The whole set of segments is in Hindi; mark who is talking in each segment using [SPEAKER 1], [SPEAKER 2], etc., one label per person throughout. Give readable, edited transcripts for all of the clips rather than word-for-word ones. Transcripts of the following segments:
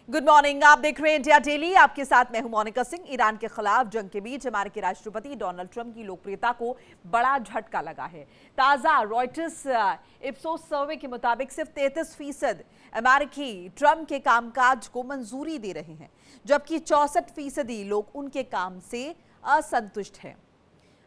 [SPEAKER 1] Good morning. आप देख रहे हैं इंडिया डेली। आपके साथ मैं हूं मोनिका सिंह। ईरान के खिलाफ जंग के बीच अमेरिकी राष्ट्रपति डोनाल्ड ट्रंप की लोकप्रियता को बड़ा झटका लगा है। ताजा रॉयटर्स इप्सोस सर्वे के मुताबिक सिर्फ 33% अमेरिकी ट्रंप के कामकाज को मंजूरी दे रहे हैं, जबकि 64% लोग उनके काम से असंतुष्ट हैं।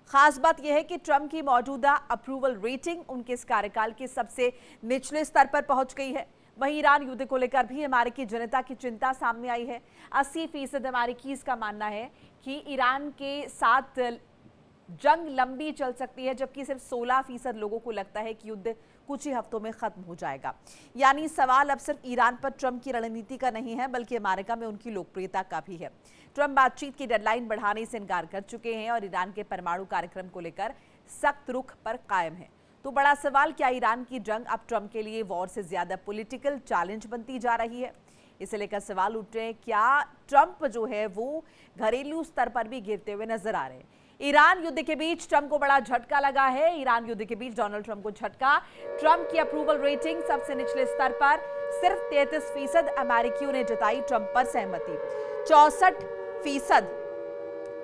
[SPEAKER 1] खास बात यह है कि ट्रंप की मौजूदा अप्रूवल रेटिंग उनके इस कार्यकाल के सबसे निचले स्तर पर पहुंच गई है। वहीं ईरान युद्ध को लेकर भी अमेरिकी जनता की चिंता सामने आई है। 80% अमेरिकीज का मानना है कि ईरान के साथ जंग लंबी चल सकती है, जबकि सिर्फ 16% लोगों को लगता है कि युद्ध कुछ ही हफ्तों में खत्म हो जाएगा। यानी सवाल अब सिर्फ ईरान पर ट्रंप की रणनीति का नहीं है, बल्कि अमेरिका में उनकी लोकप्रियता का भी है। ट्रंप बातचीत की डेडलाइन बढ़ाने से इनकार कर चुके हैं और ईरान के परमाणु कार्यक्रम को लेकर सख्त रुख पर कायम है। तो बड़ा सवाल, क्या ईरान की जंग अब ट्रंप के लिए वॉर से ज्यादा पॉलिटिकल चैलेंज बनती जा रही है? इसे लेकर सवाल उठ रहे हैं, क्या ट्रंप जो है वो घरेलू स्तर पर भी गिरते हुए नजर आ रहे हैं? ईरान युद्ध के बीच ट्रंप को बड़ा झटका लगा है। ईरान युद्ध के बीच डोनाल्ड ट्रंप को झटका। ट्रंप की अप्रूवल रेटिंग सबसे निचले स्तर पर। सिर्फ 33% अमेरिकियों ने जताई ट्रंप पर सहमति। 64%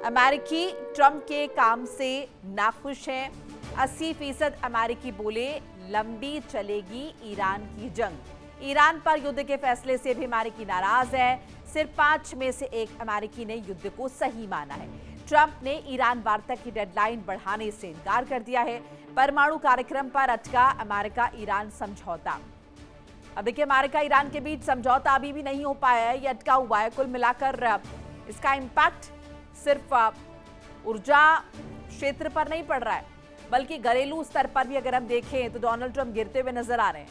[SPEAKER 1] अमेरिकी ट्रंप के काम से नाखुश हैं। 80% अमेरिकी बोले लंबी चलेगी ईरान की जंग। ईरान पर युद्ध के फैसले से भी अमेरिकी नाराज है। सिर्फ 5 में से 1 अमेरिकी ने युद्ध को सही माना है। ट्रंप ने ईरान वार्ता की डेडलाइन बढ़ाने से इनकार कर दिया है। परमाणु कार्यक्रम पर अटका अमेरिका ईरान समझौता। अब देखिए, अमेरिका ईरान के बीच समझौता अभी भी नहीं हो पाया है, ये अटका हुआ है। कुल मिलाकर इसका इम्पैक्ट सिर्फ ऊर्जा क्षेत्र पर नहीं पड़ रहा है, बल्कि घरेलू स्तर पर भी अगर हम देखें तो डोनाल्ड ट्रंप गिरते हुए नजर आ रहे हैं।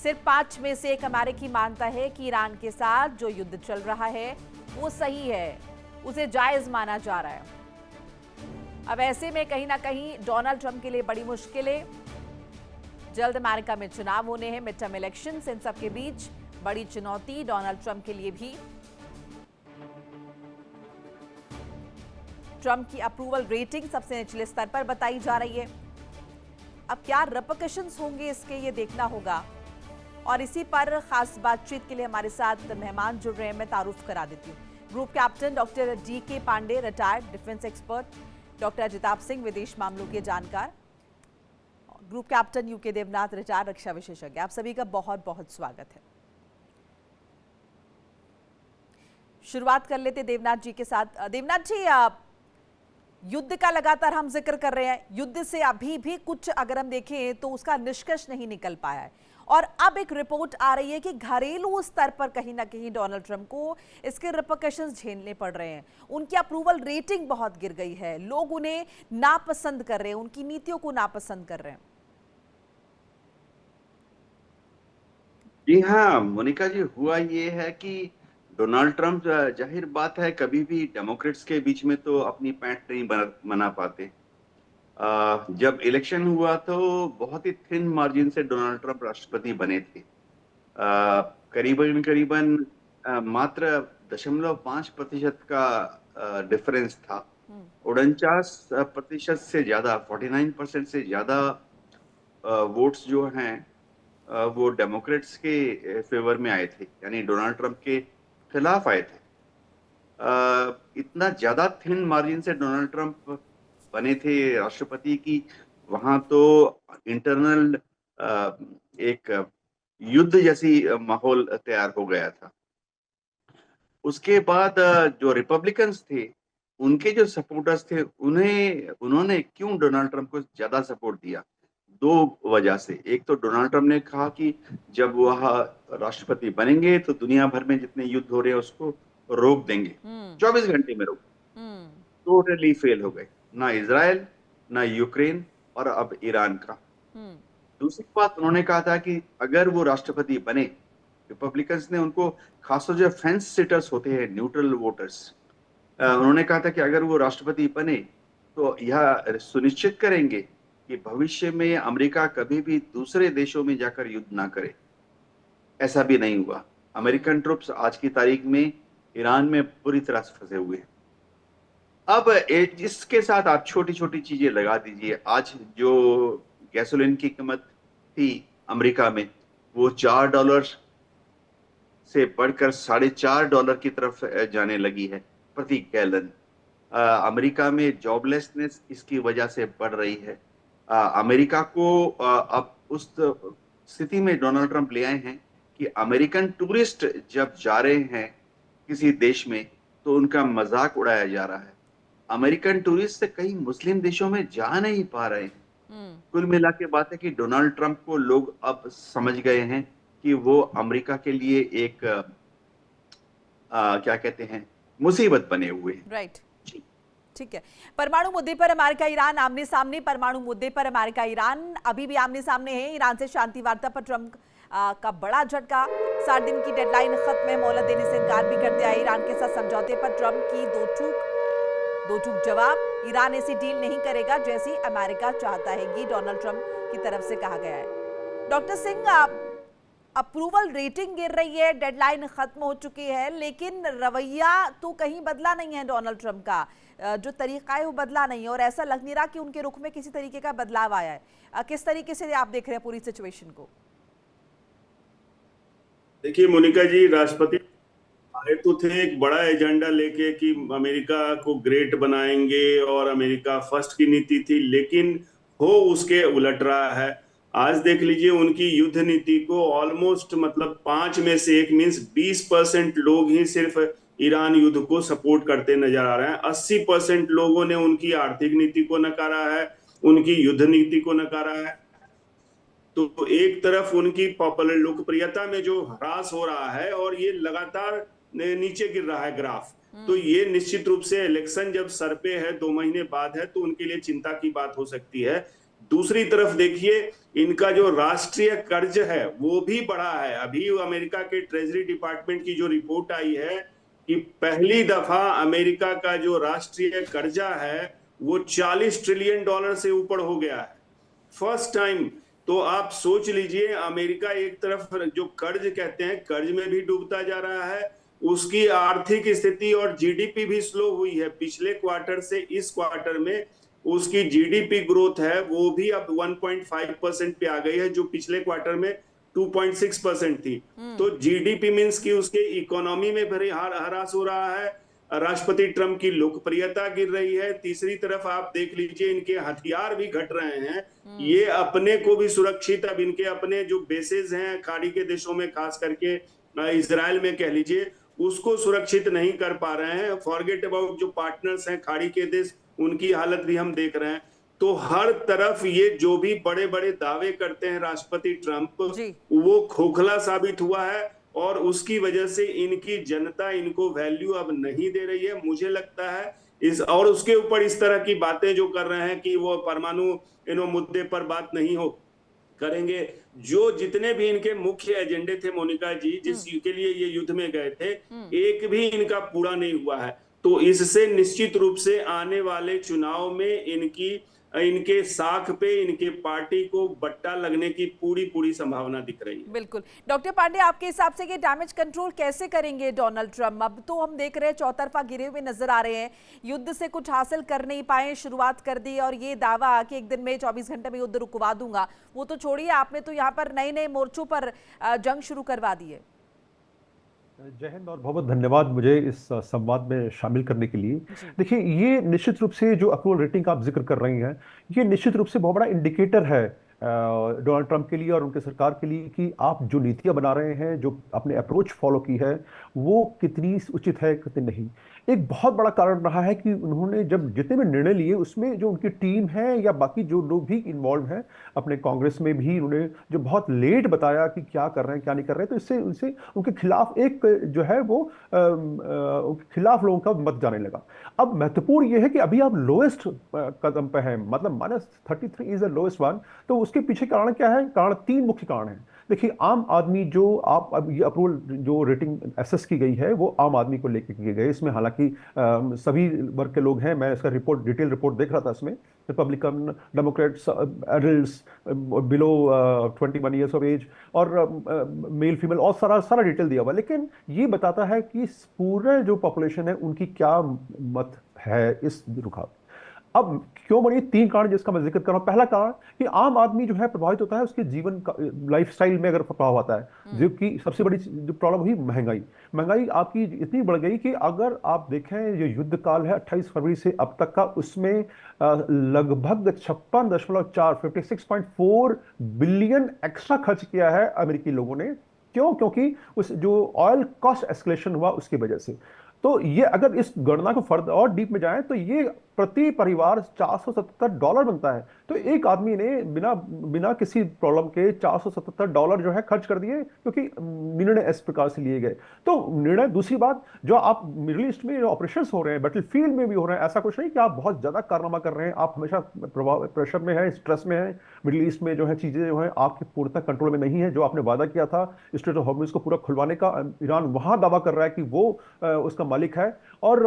[SPEAKER 1] सिर्फ 5 में से 1 अमेरिकी मानता है कि ईरान के साथ जो युद्ध चल रहा है वो सही है, उसे जायज माना जा रहा है। अब ऐसे में कहीं ना कहीं डोनाल्ड ट्रंप के लिए बड़ी मुश्किलें। जल्द अमेरिका में चुनाव होने हैं, मिड टर्म इलेक्शंस। इन सब के बीच बड़ी चुनौती डोनाल्ड ट्रंप के लिए भी। ट्रंप की अप्रूवल रेटिंग सबसे निचले स्तर पर बताई जा रही है। अब क्या रिपरकशंस होंगे इसके, ये देखना होगा। और इसी पर खास बातचीत के लिए हमारे साथ मेहमान जुड़ रहे हैं। मैं तारुफ करा देती हूँ। Group captain doctor DK Pandey, retired defence expert. Doctor Ajitabh Singh, विदेश मामलों के जानकार। Group captain UK Devnath, retired रक्षा विशेषज्ञ। आप सभी का बहुत बहुत स्वागत है। शुरुआत कर लेते देवनाथ जी के साथ। देवनाथ जी, युद्ध का लगातार हम जिक्र कर रहे हैं। युद्ध से अभी भी कुछ अगर हम देखें तो उसका निष्कर्ष नहीं निकल पाया है, और अब एक रिपोर्ट आ रही है कि घरेलू स्तर पर कहीं ना कहीं डोनाल्ड ट्रंप को इसके रिपरकशंस झेलने पड़ रहे हैं। उनकी अप्रूवल रेटिंग बहुत गिर गई है। लोग उन्हें नापसंद कर रहे हैं, उनकी नीतियों को नापसंद कर रहे हैं।
[SPEAKER 2] जी हाँ मोनिका जी, हुआ ये है कि डोनाल्ड ट्रंप जाहिर बात है कभी भी डेमोक्रेट्स के बीच में तो अपनी पैंट नहीं बना पाते। जब इलेक्शन हुआ तो बहुत ही थिन मार्जिन से डोनाल्ड ट्रंप राष्ट्रपति बने थे। करीबन करीबन मात्र 0.5% का डिफरेंस था। 49% से ज्यादा, 49% से ज्यादा वोट्स जो हैं वो डेमोक्रेट्स के फेवर में आए थे, यानी डोनाल्ड ट्रंप के खिलाफ आए थे। इतना ज्यादा थिन मार्जिन से डोनाल्ड ट्रंप बने थे राष्ट्रपति की वहां तो इंटरनल एक युद्ध जैसी माहौल तैयार हो गया था। उसके बाद जो रिपब्लिकन्स थे, उनके जो सपोर्टर्स थे, उन्होंने क्यों डोनाल्ड ट्रंप को ज्यादा सपोर्ट दिया? 2 वजह से। एक तो डोनाल्ड ट्रंप ने कहा कि जब वह राष्ट्रपति बनेंगे तो दुनिया भर में जितने युद्ध हो रहे हैं उसको रोक देंगे, 24 घंटे में रोक। टोटली फेल हो गए, ना इजराइल, ना यूक्रेन और अब ईरान का। दूसरी बात, उन्होंने कहा था कि अगर वो राष्ट्रपति बने, रिपब्लिकन्स ने उनको, खासतौर जो फेंस सिटर्स होते हैं, न्यूट्रल वोटर्स, उन्होंने कहा था कि अगर वो राष्ट्रपति बने तो यह सुनिश्चित करेंगे कि भविष्य में अमेरिका कभी भी दूसरे देशों में जाकर युद्ध ना करे। ऐसा भी नहीं हुआ। अमेरिकन ट्रुप्स आज की तारीख में ईरान में पूरी तरह से फंसे हुए हैं। अब इसके साथ आप छोटी छोटी चीजें लगा दीजिए। आज जो गैसोलीन की कीमत थी अमेरिका में, वो $4 से बढ़कर $4.5 की तरफ जाने लगी है प्रति गैलन। अमेरिका में जॉबलेसनेस इसकी वजह से बढ़ रही है। अमेरिका को अब उस स्थिति में डोनाल्ड ट्रंप ले आए हैं कि अमेरिकन टूरिस्ट जब जा रहे हैं किसी देश में तो उनका मजाक उड़ाया जा रहा है। अमेरिकन टूरिस्ट से कई मुस्लिम देशों में जा नहीं पा रहे हैं। कुल मिला के बात है कि डोनाल्ड ट्रंप को लोग अब समझ गए हैं कि वो अमेरिका के लिए एक क्या कहते हैं, मुसीबत बने हुए हैं।
[SPEAKER 1] राइट, ठीक है। परमाणु मुद्दे पर अमेरिका ईरान आमने सामने। परमाणु मुद्दे पर अमेरिका ईरान अभी भी आमने सामने है। ईरान से शांति वार्ता पर ट्रंप का बड़ा झटका। 60 दिन की डेडलाइन खत्म है, मोहलत देने से इनकार भी कर दिया ईरान के साथ समझौते पर ट्रंप की दो टूक जवाब। ईरान ऐसी डील नहीं करेगा जैसी अमेरिका चाहता है, ये डोनाल्ड ट्रंप की तरफ से कहा गया है। डॉक्टर सिंह, अप्रूवल रेटिंग गिर रही है, डेडलाइन खत्म हो चुकी है, लेकिन रवैया तो कहीं बदला नहीं है डोनाल्ड ट्रंप का। जो तरीका है वो बदला नहीं है और ऐसा लग नहीं रहा कि उनके रुख में किसी तरीके का बदलाव आया है। किस तरीके से आप देख रहे हैं पूरी सिचुएशन को?
[SPEAKER 3] देखिए मोनिका जी, राष्ट्रपति आए तो थे एक बड़ा एजेंडा लेके कि अमेरिका को ग्रेट बनाएंगे और अमेरिका फर्स्ट की नीति थी, लेकिन हो उसके उलट रहा है। आज देख लीजिए उनकी युद्ध नीति को ऑलमोस्ट मतलब 5 में से 1 मींस 20% लोग ही सिर्फ ईरान युद्ध को सपोर्ट करते नजर आ रहे हैं। 80% लोगों ने उनकी आर्थिक नीति को नकारा है, उनकी युद्ध नीति को नकारा है। तो एक तरफ उनकी पॉपुलर लोकप्रियता में जो ह्रास हो रहा है और ये लगातार नीचे गिर रहा है ग्राफ, तो ये निश्चित रूप से इलेक्शन जब सर पे है, 2 महीने बाद है, तो उनके लिए चिंता की बात हो सकती है। दूसरी तरफ देखिए इनका जो राष्ट्रीय कर्ज है वो भी बढ़ा है। अभी अमेरिका के ट्रेजरी डिपार्टमेंट की जो रिपोर्ट आई है कि पहली दफा अमेरिका का जो राष्ट्रीय कर्जा है वो $40 ट्रिलियन से ऊपर हो गया है, फर्स्ट टाइम। तो आप सोच लीजिए अमेरिका एक तरफ जो कर्ज कहते हैं कर्ज में भी डूबता जा रहा है, उसकी आर्थिक स्थिति और जीडीपी भी स्लो हुई है। पिछले क्वार्टर से इस क्वार्टर में उसकी जीडीपी ग्रोथ है वो भी अब 1.5% पे आ गई है, जो पिछले क्वार्टर में 2.6% थी। तो जीडीपी मींस कि उसके इकोनॉमी में भी ह्रास हो रहा है, राष्ट्रपति ट्रंप की लोकप्रियता गिर रही है। तीसरी तरफ आप देख लीजिए इनके हथियार भी घट रहे हैं। ये अपने को भी सुरक्षित, अब इनके अपने जो बेसेस हैं खाड़ी के देशों में, खास करके इजराइल में कह लीजिए, उसको सुरक्षित नहीं कर पा रहे हैं। फॉरगेट अबाउट जो पार्टनर्स हैं खाड़ी के देश, उनकी हालत भी हम देख रहे हैं। तो हर तरफ ये जो भी बड़े बड़े दावे करते हैं राष्ट्रपति ट्रंप, वो खोखला साबित हुआ है और उसकी वजह से इनकी जनता इनको वैल्यू अब नहीं दे रही है, मुझे लगता है। और उसके ऊपर इस तरह की बातें जो कर रहे हैं कि वो परमाणु मुद्दे पर बात नहीं हो करेंगे, जो जितने भी इनके मुख्य एजेंडे थे मोनिका जी, जिसके लिए ये युद्ध में गए थे, एक भी इनका पूरा नहीं हुआ है। तो इससे निश्चित रूप से आने वाले चुनाव में इनके साख पे इनके पार्टी को बट्टा लगने की पूरी संभावना दिख रही है।
[SPEAKER 1] बिल्कुल। डॉक्टर पांडे, आपके हिसाब से ये डैमेज कंट्रोल कैसे करेंगे डोनाल्ड ट्रंप? अब तो हम देख रहे हैं चौतरफा गिरे हुए नजर आ रहे हैं, युद्ध से कुछ हासिल कर नहीं पाए, शुरुआत कर दी और ये दावा कि एक दिन में 24 घंटे में युद्ध रुकवा दूंगा, वो तो छोड़िए, आपने तो यहाँ पर नए नए मोर्चों पर जंग शुरू करवा दी है।
[SPEAKER 4] जय हिंद और बहुत बहुत धन्यवाद मुझे इस संवाद में शामिल करने के लिए। देखिए, ये निश्चित रूप से जो अप्रूवल रेटिंग का आप जिक्र कर रही हैं, ये निश्चित रूप से बहुत बड़ा इंडिकेटर है डोनाल्ड ट्रंप के लिए और उनके सरकार के लिए कि आप जो नीतियां बना रहे हैं, जो आपने अप्रोच फॉलो की है, वो कितनी उचित है कितनी नहीं। एक बहुत बड़ा कारण रहा है कि उन्होंने जब जितने भी निर्णय लिए उसमें जो उनकी टीम है या बाकी जो लोग भी इन्वॉल्व हैं अपने कांग्रेस में भी, उन्होंने जो बहुत लेट बताया कि क्या कर रहे हैं क्या नहीं कर रहे हैं, तो इससे उनसे उनके खिलाफ एक जो है वो उनके खिलाफ लोगों का मत जाने लगा। अब महत्वपूर्ण ये है कि अभी आप लोएस्ट कदम पे हैं, मतलब -33 इज द लोएस्ट वन। तो उसके पीछे कारण क्या है? कारण 3 मुख्य कारण हैं। देखिए, आम आदमी जो आप अब ये अप्रूवल जो रेटिंग एसेस की गई है वो आम आदमी को लेकर की गई। इसमें हालांकि सभी वर्ग के लोग हैं, मैं इसका डिटेल रिपोर्ट देख रहा था, इसमें Republican, Democrats, adults below 21 years of age और मेल फीमेल और सारा डिटेल दिया हुआ। लेकिन ये बताता है कि पूरे जो पॉपुलेशन है उनकी क्या मत है इस रुखाव। अब क्यों बनी? 3 कारण जिसका मैं जिक्र कर रहा हूं। पहला कारण कि आम आदमी जो है प्रभावित होता है, उसके जीवन का लाइफस्टाइल में अगर प्रभाव आता है, जो कि सबसे बड़ी जो प्रॉब्लम हुई महंगाई। महंगाई आपकी इतनी बढ़ गई कि अगर आप देखें, ये युद्ध काल है 28 फरवरी से अब तक का, उसमें लगभग 56.4 56.4 बिलियन एक्स्ट्रा खर्च किया है अमेरिकी लोगों ने। क्यों? क्योंकि उस जो ऑयल कॉस्ट एस्केलेशन हुआ उसकी वजह से। तो ये अगर इस गणना को फर्दर और डीप में जाएं तो ये प्रति परिवार $477 बनता है। तो एक आदमी ने बिना बिना किसी प्रॉब्लम के $477 जो है खर्च कर दिए, क्योंकि निर्णय इस प्रकार से लिए गए। तो निर्णय, दूसरी बात, जो आप मिडिल ईस्ट में जो ऑपरेशंस हो रहे हैं, बैटलफील्ड में भी हो रहे हैं, ऐसा कुछ नहीं कि आप बहुत ज्यादा कारनामा कर रहे हैं, आप हमेशा प्रभाव प्रेशर में है, स्ट्रेस में है। मिडिल ईस्ट में जो है चीजें जो है आपके पूर्णतः कंट्रोल में नहीं है। जो आपने वादा किया था स्ट्रेट ऑफ हॉर्मुज को पूरा खुलवाने का, ईरान वहां दावा कर रहा है कि वो उसका मालिक है। और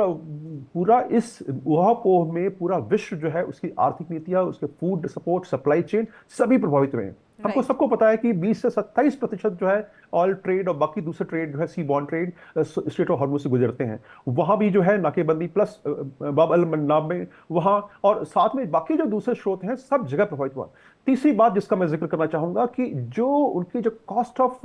[SPEAKER 4] पूरा इस ऊहापोह में पूरा विश्व जो है, उसकी आर्थिक नीतियां, उसके फूड सपोर्ट, सप्लाई चेन सभी प्रभावित हुए हैं। हमको सबको पता है कि 20 से 27% जो है ऑयल ट्रेड और बाकी दूसरे ट्रेड जो है, seaborne trade, strait of Hormuz से गुजरते हैं। वहां भी जो है नाकेबंदी प्लस बाब अल मंडाब में वहां, और साथ में बाकी जो दूसरे स्रोत हैं, सब जगह प्रभावित हुआ। तीसरी बात जिसका मैं जिक्र करना चाहूंगा कि जो उनकी जो कॉस्ट ऑफ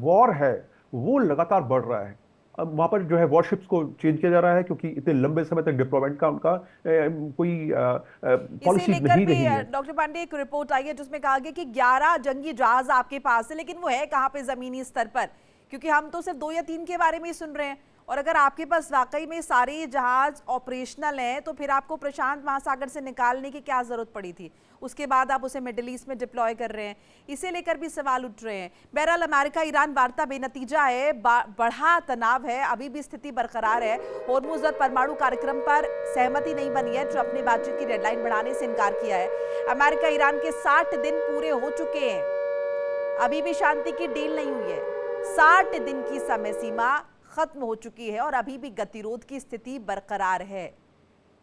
[SPEAKER 4] वॉर है वो लगातार बढ़ रहा है। अब वहां पर जो है वॉरशिप्स को चेंज किया जा रहा है, क्योंकि इतने लंबे समय तक डिप्लॉयमेंट का उनका कोई
[SPEAKER 1] इसे
[SPEAKER 4] पॉलिसी
[SPEAKER 1] लेकर
[SPEAKER 4] नहीं
[SPEAKER 1] भी
[SPEAKER 4] रही है।
[SPEAKER 1] डॉक्टर पांडे एक रिपोर्ट आई है जिसमें कहा गया कि 11 जंगी जहाज आपके पास है, लेकिन वो है कहाँ पे जमीनी स्तर पर? क्योंकि हम तो सिर्फ 2 या 3 के बारे में ही सुन रहे हैं, और अगर आपके पास वाकई में सारे जहाज ऑपरेशनल हैं तो फिर आपको प्रशांत महासागर से निकालने की क्या जरूरत पड़ी थी? उसके बाद आप उसे मिडिल ईस्ट में डिप्लॉय कर रहे हैं, इसे लेकर भी सवाल उठ रहे हैं। बहरहाल अमेरिका ईरान वार्ता बेनतीजा है, बढ़ा तनाव है, अभी भी स्थिति बरकरार है। होर्मुज और परमाणु कार्यक्रम पर सहमति नहीं बनी है, ट्रंप ने बातचीत की डेडलाइन बढ़ाने से इनकार किया है। अमेरिका ईरान के 60 दिन पूरे हो चुके हैं, अभी भी शांति की डील नहीं हुई है। 60 दिन की समय सीमा खत्म हो चुकी है और अभी भी गतिरोध की स्थिति बरकरार है।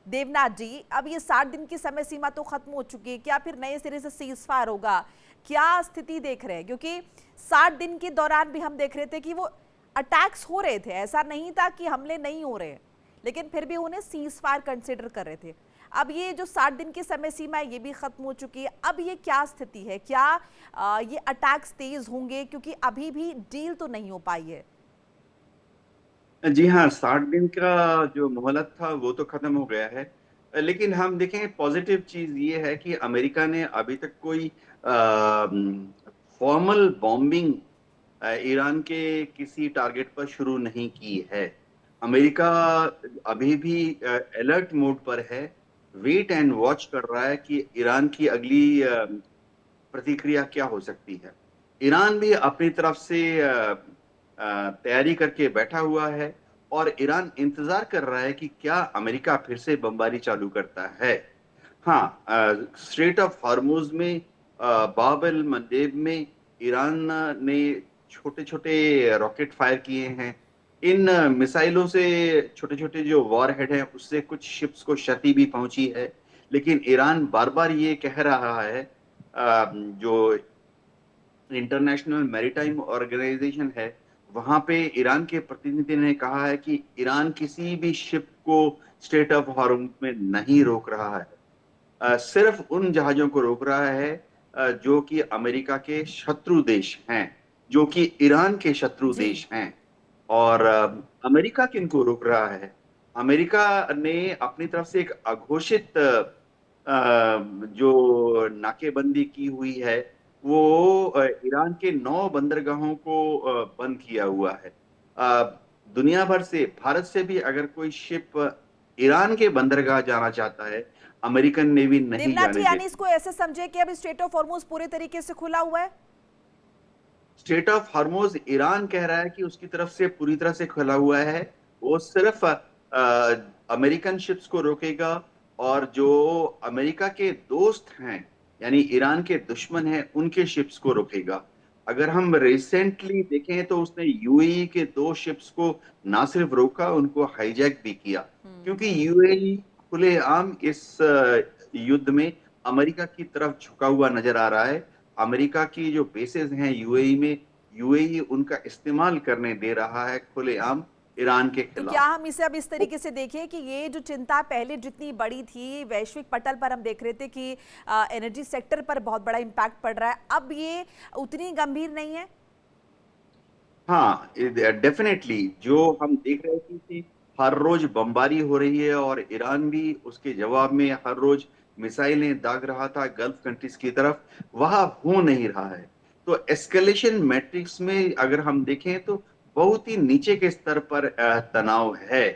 [SPEAKER 1] देवनाथ जी, अब ये 60 दिन की समय सीमा तो खत्म हो चुकी है, क्या फिर नए सिरे से सीज फायर होगा? क्या स्थिति देख रहे हैं? क्योंकि 60 दिन के दौरान भी हम देख रहे थे कि वो अटैक्स हो रहे थे, ऐसा नहीं था कि हमले नहीं हो रहे, लेकिन फिर भी उन्हें सीज फायर कंसिडर कर रहे थे। अब ये जो 60 दिन की समय सीमा है ये भी खत्म हो चुकी है, अब ये क्या स्थिति है? क्या ये अटैक्स तेज होंगे? क्योंकि अभी भी डील तो नहीं हो पाई है।
[SPEAKER 2] जी हाँ, 60 दिन का जो मोहलत था वो तो खत्म हो गया है। लेकिन हम देखें, पॉजिटिव चीज ये है कि अमेरिका ने अभी तक कोई फॉर्मल बॉम्बिंग ईरान के किसी टारगेट पर शुरू नहीं की है। अमेरिका अभी भी अलर्ट मोड पर है, वेट एंड वॉच कर रहा है कि ईरान की अगली प्रतिक्रिया क्या हो सकती है। ईरान भी अपनी तरफ से तैयारी करके बैठा हुआ है और ईरान इंतजार कर रहा है कि क्या अमेरिका फिर से बमबारी चालू करता है। हाँ, स्ट्रेट ऑफ हॉर्मुज में, बाब अल मंदेब में ईरान ने छोटे छोटे रॉकेट फायर किए हैं। इन मिसाइलों से छोटे छोटे जो वॉर हेड हैं उससे कुछ शिप्स को क्षति भी पहुंची है। लेकिन ईरान बार बार ये कह रहा है, जो इंटरनेशनल मैरीटाइम ऑर्गेनाइजेशन है वहां पे ईरान के प्रतिनिधि ने कहा है कि ईरान किसी भी शिप को स्ट्रेट ऑफ हॉर्मुज में नहीं रोक रहा है, सिर्फ उन जहाजों को रोक रहा है जो कि अमेरिका के शत्रु देश हैं, जो कि ईरान के शत्रु देश हैं। और अमेरिका किनको रोक रहा है? अमेरिका ने अपनी तरफ से एक अघोषित जो नाकेबंदी की हुई है वो ईरान के 9 बंदरगाहों को बंद किया हुआ है। दुनिया भर से, भारत से भी अगर कोई शिप ईरान के बंदरगाह जाना चाहता है, अमेरिकन नेवी नहीं जाने देती।
[SPEAKER 1] यानी इसको ऐसे समझे कि अब स्ट्रेट ऑफ हॉर्मुज पूरे तरीके से खुला हुआ है?
[SPEAKER 2] स्ट्रेट ऑफ हॉर्मुज ईरान कह रहा है कि उसकी तरफ से पूरी तरह से खुला हुआ है, वो सिर्फ अमेरिकन शिप्स को रोकेगा और जो अमेरिका के दोस्त हैं यानी ईरान के दुश्मन हैं उनके शिप्स को रोकेगा। अगर हम रिसेंटली देखें तो उसने यूएई के 2 शिप्स को ना सिर्फ रोका, उनको हाईजैक भी किया, क्योंकि यूएई खुलेआम इस युद्ध में अमेरिका की तरफ झुका हुआ नजर आ रहा है। अमेरिका की जो बेसेस हैं यूएई में, यूएई उनका इस्तेमाल करने दे रहा है खुलेआम ईरान के
[SPEAKER 1] तो
[SPEAKER 2] खिलाफ।
[SPEAKER 1] क्या हम इसे अब इस तरीके से देखें कि ये जो चिंता पहले जितनी बड़ी थी, वैश्विक पटल पर हम देख रहे थे कि एनर्जी सेक्टर पर बहुत बड़ा इम्पैक्ट पड़ रहा है, अब ये उतनी गंभीर नहीं है?
[SPEAKER 2] हाँ, डेफिनेटली जो हम देख रहे थे कि हर रोज बमबारी हो रही है और ईरान भी उसके जवाब में हर रोज मिसाइलें दाग रहा था गल्फ कंट्रीज की तरफ, वह हो नहीं रहा है। तो एस्केलेशन मैट्रिक्स में अगर हम देखें तो बहुत ही नीचे के स्तर पर तनाव है।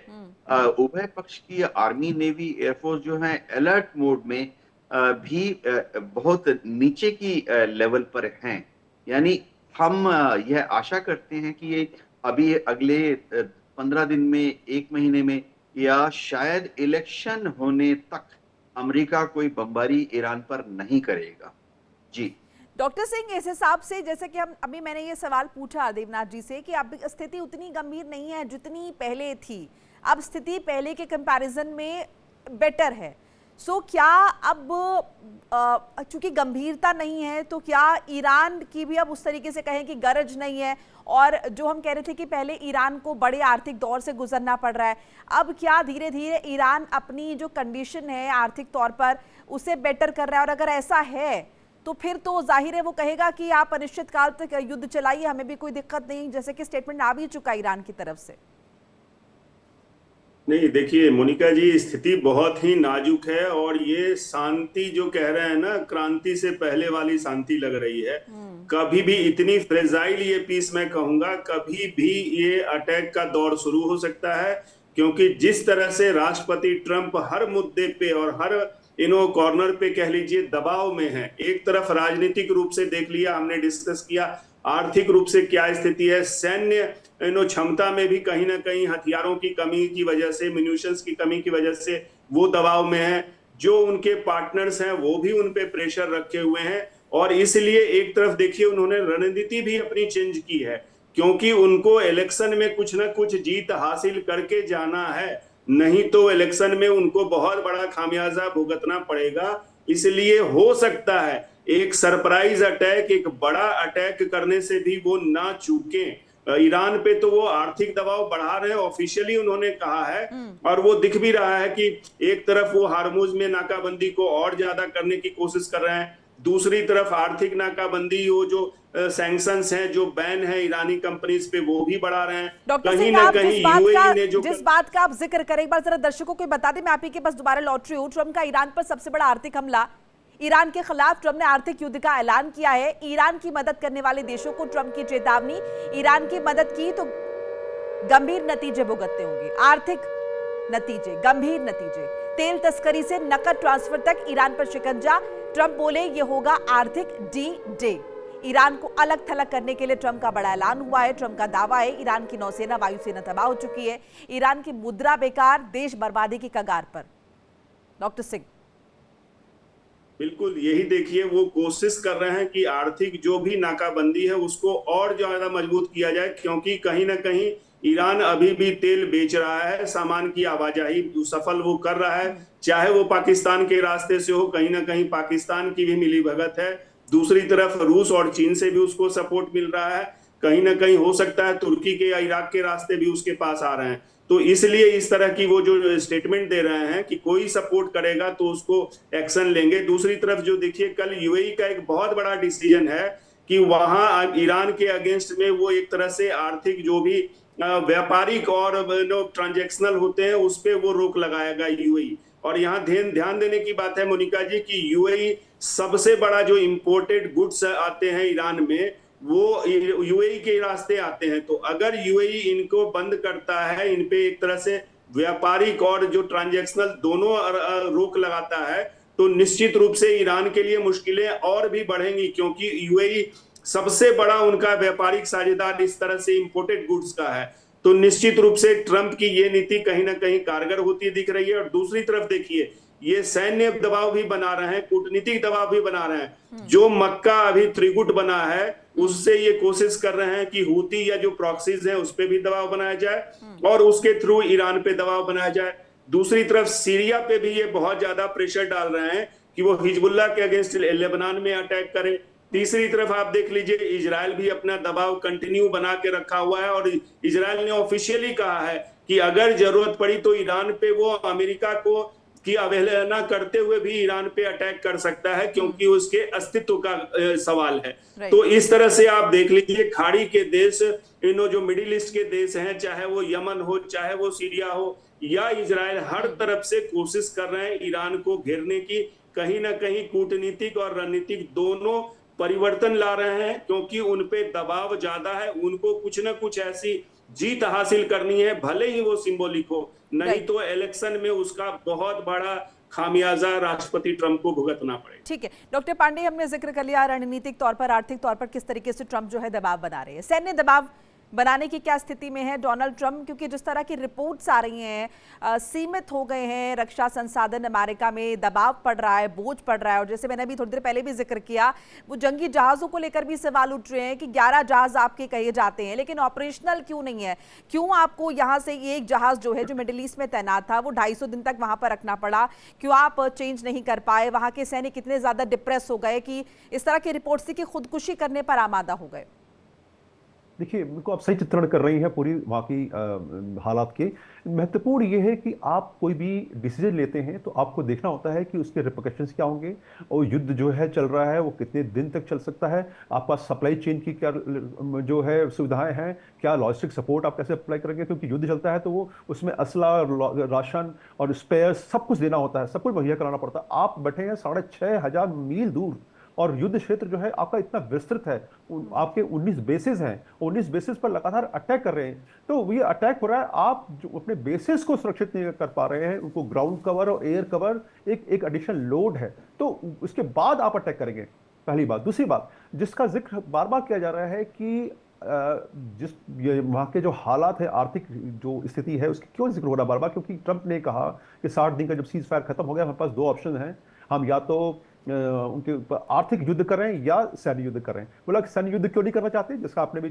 [SPEAKER 2] उभय पक्ष की आर्मी, नेवी, एयरफोर्स जो है अलर्ट मोड में भी बहुत नीचे की लेवल पर हैं। यानी हम यह आशा करते हैं कि ये अभी अगले 15 दिन में, एक महीने में, या शायद इलेक्शन होने तक अमेरिका कोई बमबारी ईरान पर नहीं करेगा। जी
[SPEAKER 1] डॉक्टर सिंह, इस हिसाब से जैसे कि हम अभी मैंने ये सवाल पूछा देवनाथ जी से कि अब स्थिति उतनी गंभीर नहीं है जितनी पहले थी, अब स्थिति पहले के कंपैरिजन में बेटर है। सो क्या अब चूंकि गंभीरता नहीं है तो क्या ईरान की भी अब उस तरीके से कहें कि गरज नहीं है? और जो हम कह रहे थे कि पहले ईरान को बड़े आर्थिक दौर से गुजरना पड़ रहा है, अब क्या धीरे धीरे ईरान अपनी जो कंडीशन है आर्थिक तौर पर उसे बेटर कर रहा है? और अगर ऐसा है तो फिर तो जाहिर है वो कहेगा कि आप अनिश्चित काल तक युद्ध चलाइए, हमें भी कोई दिक्कत नहीं, जैसे कि स्टेटमेंट आ भी चुका ईरान की तरफ से।
[SPEAKER 3] नहीं, देखिए मोनिका जी, स्थिति बहुत ही नाजुक है और ये शांति जो कह रहे हैं ना, क्रांति से पहले वाली शांति लग रही है। कभी भी इतनी फ्रेजाइल ये पीस, मैं कहूंगा कभी भी ये अटैक का दौर शुरू हो सकता है, क्योंकि जिस तरह से राष्ट्रपति ट्रंप हर मुद्दे पे और हर कॉर्नर पे कह लीजिए दबाव में है। एक तरफ राजनीतिक रूप से देख लिया, हमने डिस्कस किया, आर्थिक रूप से क्या स्थिति है, सैन्य क्षमता में भी कहीं ना कहीं हथियारों की कमी की वजह से, म्यूनिशंस की कमी की वजह से वो दबाव में है। जो उनके पार्टनर्स हैं वो भी उन पे प्रेशर रखे हुए हैं और इसलिए एक तरफ देखिए उन्होंने रणनीति भी अपनी चेंज की है, क्योंकि उनको इलेक्शन में कुछ ना कुछ जीत हासिल करके जाना है, नहीं तो इलेक्शन में उनको बहुत बड़ा खामियाजा भुगतना पड़ेगा। इसलिए हो सकता है एक सरप्राइज अटैक, एक बड़ा अटैक करने से भी वो ना चूकें। ईरान पे तो वो आर्थिक दबाव बढ़ा रहे हैं, ऑफिशियली उन्होंने कहा है, और वो दिख भी रहा है कि एक तरफ वो हार्मुज में नाकाबंदी को और ज्यादा करने की कोशिश कर रहे हैं, दूसरी तरफ आर्थिक नाकाबंदी, वो जो सैंक्शंस हैं, जो बैन है ईरानी कंपनीज पे, वो भी बढ़ा रहे हैं।
[SPEAKER 1] डॉक्टर सिंह, आप जिस बात का आप जिक्र करें, एक बार जरा दर्शकों को बता दें, मैं आप ही के पास दोबारा लौट रही हूँ। ट्रंप का ईरान पर सबसे बड़ा आर्थिक हमला, ईरान के खिलाफ ट्रंप ने आर्थिक युद्ध का ऐलान किया है। ईरान की मदद करने वाले देशों को ट्रंप की चेतावनी, ईरान की मदद की तो गंभीर नतीजे भुगतने होंगे, आर्थिक नतीजे, गंभीर नतीजे। तेल तस्करी से नकद ट्रांसफर तक ईरान पर शिकंजा, ट्रंप बोले ये होगा आर्थिक डी-डे। ईरान को अलग थलग करने के लिए ट्रंप का बड़ा ऐलान हुआ है। ट्रंप का दावा है ईरान की नौसेना, वायुसेना तबाह हो चुकी है, ईरान की मुद्रा बेकार, देश बर्बादी की कगार पर। डॉक्टर सिंह,
[SPEAKER 3] बिल्कुल यही देखिए, वो कोशिश कर रहे हैं कि आर्थिक जो भी नाकाबंदी है उसको और ज्यादा मजबूत किया जाए, क्योंकि कहीं ना कहीं ईरान अभी भी तेल बेच रहा है, सामान की आवाजाही सफल वो कर रहा है, चाहे वो पाकिस्तान के रास्ते से हो, कहीं ना कहीं पाकिस्तान की भी मिलीभगत है, दूसरी तरफ रूस और चीन से भी उसको सपोर्ट मिल रहा है, कहीं ना कहीं हो सकता है तुर्की के या इराक के रास्ते भी उसके पास आ रहे हैं। तो इसलिए इस तरह की वो जो स्टेटमेंट दे रहे हैं कि कोई सपोर्ट करेगा तो उसको एक्शन लेंगे। दूसरी तरफ जो देखिए, कल यूएई का एक बहुत बड़ा डिसीजन है कि वहां ईरान के अगेंस्ट में वो एक तरह से आर्थिक जो भी व्यापारिक और ट्रांजैक्शनल होते हैं उस पर वो रोक लगाएगा यूएई। और यहाँ ध्यान देने की बात है मोनिका जी कि यूएई सबसे बड़ा जो इंपोर्टेड गुड्स आते हैं ईरान में वो यूएई के रास्ते आते हैं। तो अगर यूएई इनको बंद करता है, इन पे एक तरह से व्यापारिक और जो ट्रांजैक्शनल दोनों रोक लगाता है, तो निश्चित रूप से ईरान के लिए मुश्किलें और भी बढ़ेंगी, क्योंकि यूएई सबसे बड़ा उनका व्यापारिक साझेदार इस तरह से इंपोर्टेड गुड्स का है। तो निश्चित रूप से ट्रंप की ये नीति कहीं ना कहीं कारगर होती दिख रही है। और दूसरी तरफ देखिए, ये सैन्य दबाव भी बना रहे हैं, कूटनीतिक दबाव भी बना रहे हैं। जो मक्का अभी त्रिगुट बना है उससे ये कोशिश कर रहे हैं कि हूती या जो प्रॉक्सीज हैं उस पे भी दबाव बनाया जाए और उसके थ्रू ईरान पे दबाव बनाया जाए। दूसरी तरफ सीरिया पे भी ये बहुत ज्यादा प्रेशर डाल रहे हैं कि वो हिजबुल्लाह के अगेंस्ट लेबनान में अटैक करे, तीसरी तरफ आप देख लीजिए, इजराइल भी अपना दबाव कंटिन्यू बना के रखा हुआ है और इजराइल ने ऑफिशियली कहा है कि अगर जरूरत पड़ी तो ईरान पे वो अमेरिका को की अवहेलना करते हुए भी ईरान पे अटैक कर सकता है, क्योंकि उसके अस्तित्व का सवाल है। तो इस तरह से आप देख लीजिए, खाड़ी के देश, इन जो मिडिल ईस्ट के देश हैं, चाहे वो यमन हो, चाहे वो सीरिया हो या इजराइल, हर तरफ से कोशिश कर रहे हैं ईरान को घेरने की। कहीं ना कहीं कूटनीतिक और रणनीतिक दोनों परिवर्तन ला रहे हैं, क्योंकि उन पे दबाव ज्यादा है। उनको कुछ ना कुछ ऐसी जीत हासिल करनी है, भले ही वो सिंबॉलिक हो, नहीं तो इलेक्शन में उसका बहुत बड़ा खामियाजा राष्ट्रपति ट्रंप को भुगतना पड़ेगा।
[SPEAKER 1] ठीक है डॉक्टर पांडे, हमने जिक्र कर लिया रणनीतिक तौर पर, आर्थिक तौर पर किस तरीके से ट्रंप जो है दबाव बना रहे हैं। सैन्य दबाव बनाने की क्या स्थिति में है डोनाल्ड ट्रंप, क्योंकि जिस तरह की रिपोर्ट्स आ रही हैं सीमित हो गए हैं रक्षा संसाधन, अमेरिका में दबाव पड़ रहा है, बोझ पड़ रहा है। और जैसे मैंने अभी थोड़ी देर पहले भी जिक्र किया, वो जंगी जहाज़ों को लेकर भी सवाल उठ रहे हैं कि 11 जहाज़ आपके कहे जाते हैं, लेकिन ऑपरेशनल क्यों नहीं है? क्यों आपको यहाँ से एक जहाज़ जो है जो मिडिल ईस्ट में तैनात था वो 250 दिन तक वहाँ पर रखना पड़ा? क्यों आप चेंज नहीं कर पाए? वहाँ के सैनिक इतने ज़्यादा डिप्रेस हो गए कि इस तरह की रिपोर्ट्स थी कि खुदकुशी करने पर आमादा हो गए।
[SPEAKER 4] देखिए, बिल्कुल आप सही चित्रण कर रही हैं पूरी वहाँ की हालात के। महत्वपूर्ण ये है कि आप कोई भी डिसीजन लेते हैं तो आपको देखना होता है कि उसके रिपरकशंस क्या होंगे, और युद्ध जो है चल रहा है वो कितने दिन तक चल सकता है, आपका सप्लाई चेन की क्या जो है सुविधाएं हैं, क्या लॉजिस्टिक सपोर्ट आप कैसे अप्लाई करेंगे, क्योंकि युद्ध चलता है तो वो उसमें असला, राशन और स्पेयर सब कुछ देना होता है, सब कुछ मुहैया कराना पड़ता है। आप बैठे हैं 6500 मील दूर, और युद्ध क्षेत्र जो है आपका इतना विस्तृत है, आपके 19 बेसेस हैं, 19 बेसेस पर लगातार अटैक कर रहे हैं। तो ये अटैक हो रहा है, आप जो अपने बेसेस को सुरक्षित नहीं कर पा रहे हैं, उनको ग्राउंड कवर और एयर कवर एक एडिशनल लोड है, तो उसके बाद आप अटैक करेंगे, पहली बात। दूसरी बात जिसका जिक्र बार बार किया जा रहा है कि जिस ये वहाँ के जो हालात है, आर्थिक जो स्थिति है, उसकी क्यों जिक्र हो रहा है बार बार? क्योंकि ट्रंप ने कहा कि 60 दिन का जब सीज फायर खत्म हो गया, हमारे पास 2 ऑप्शन हैं, हम या तो उनके ऊपर आर्थिक युद्ध कर रहे हैं या सैन्य युद्ध कर रहे हैं। बोला कि सैन्य युद्ध क्यों नहीं करना चाहते, जिसका आपने भी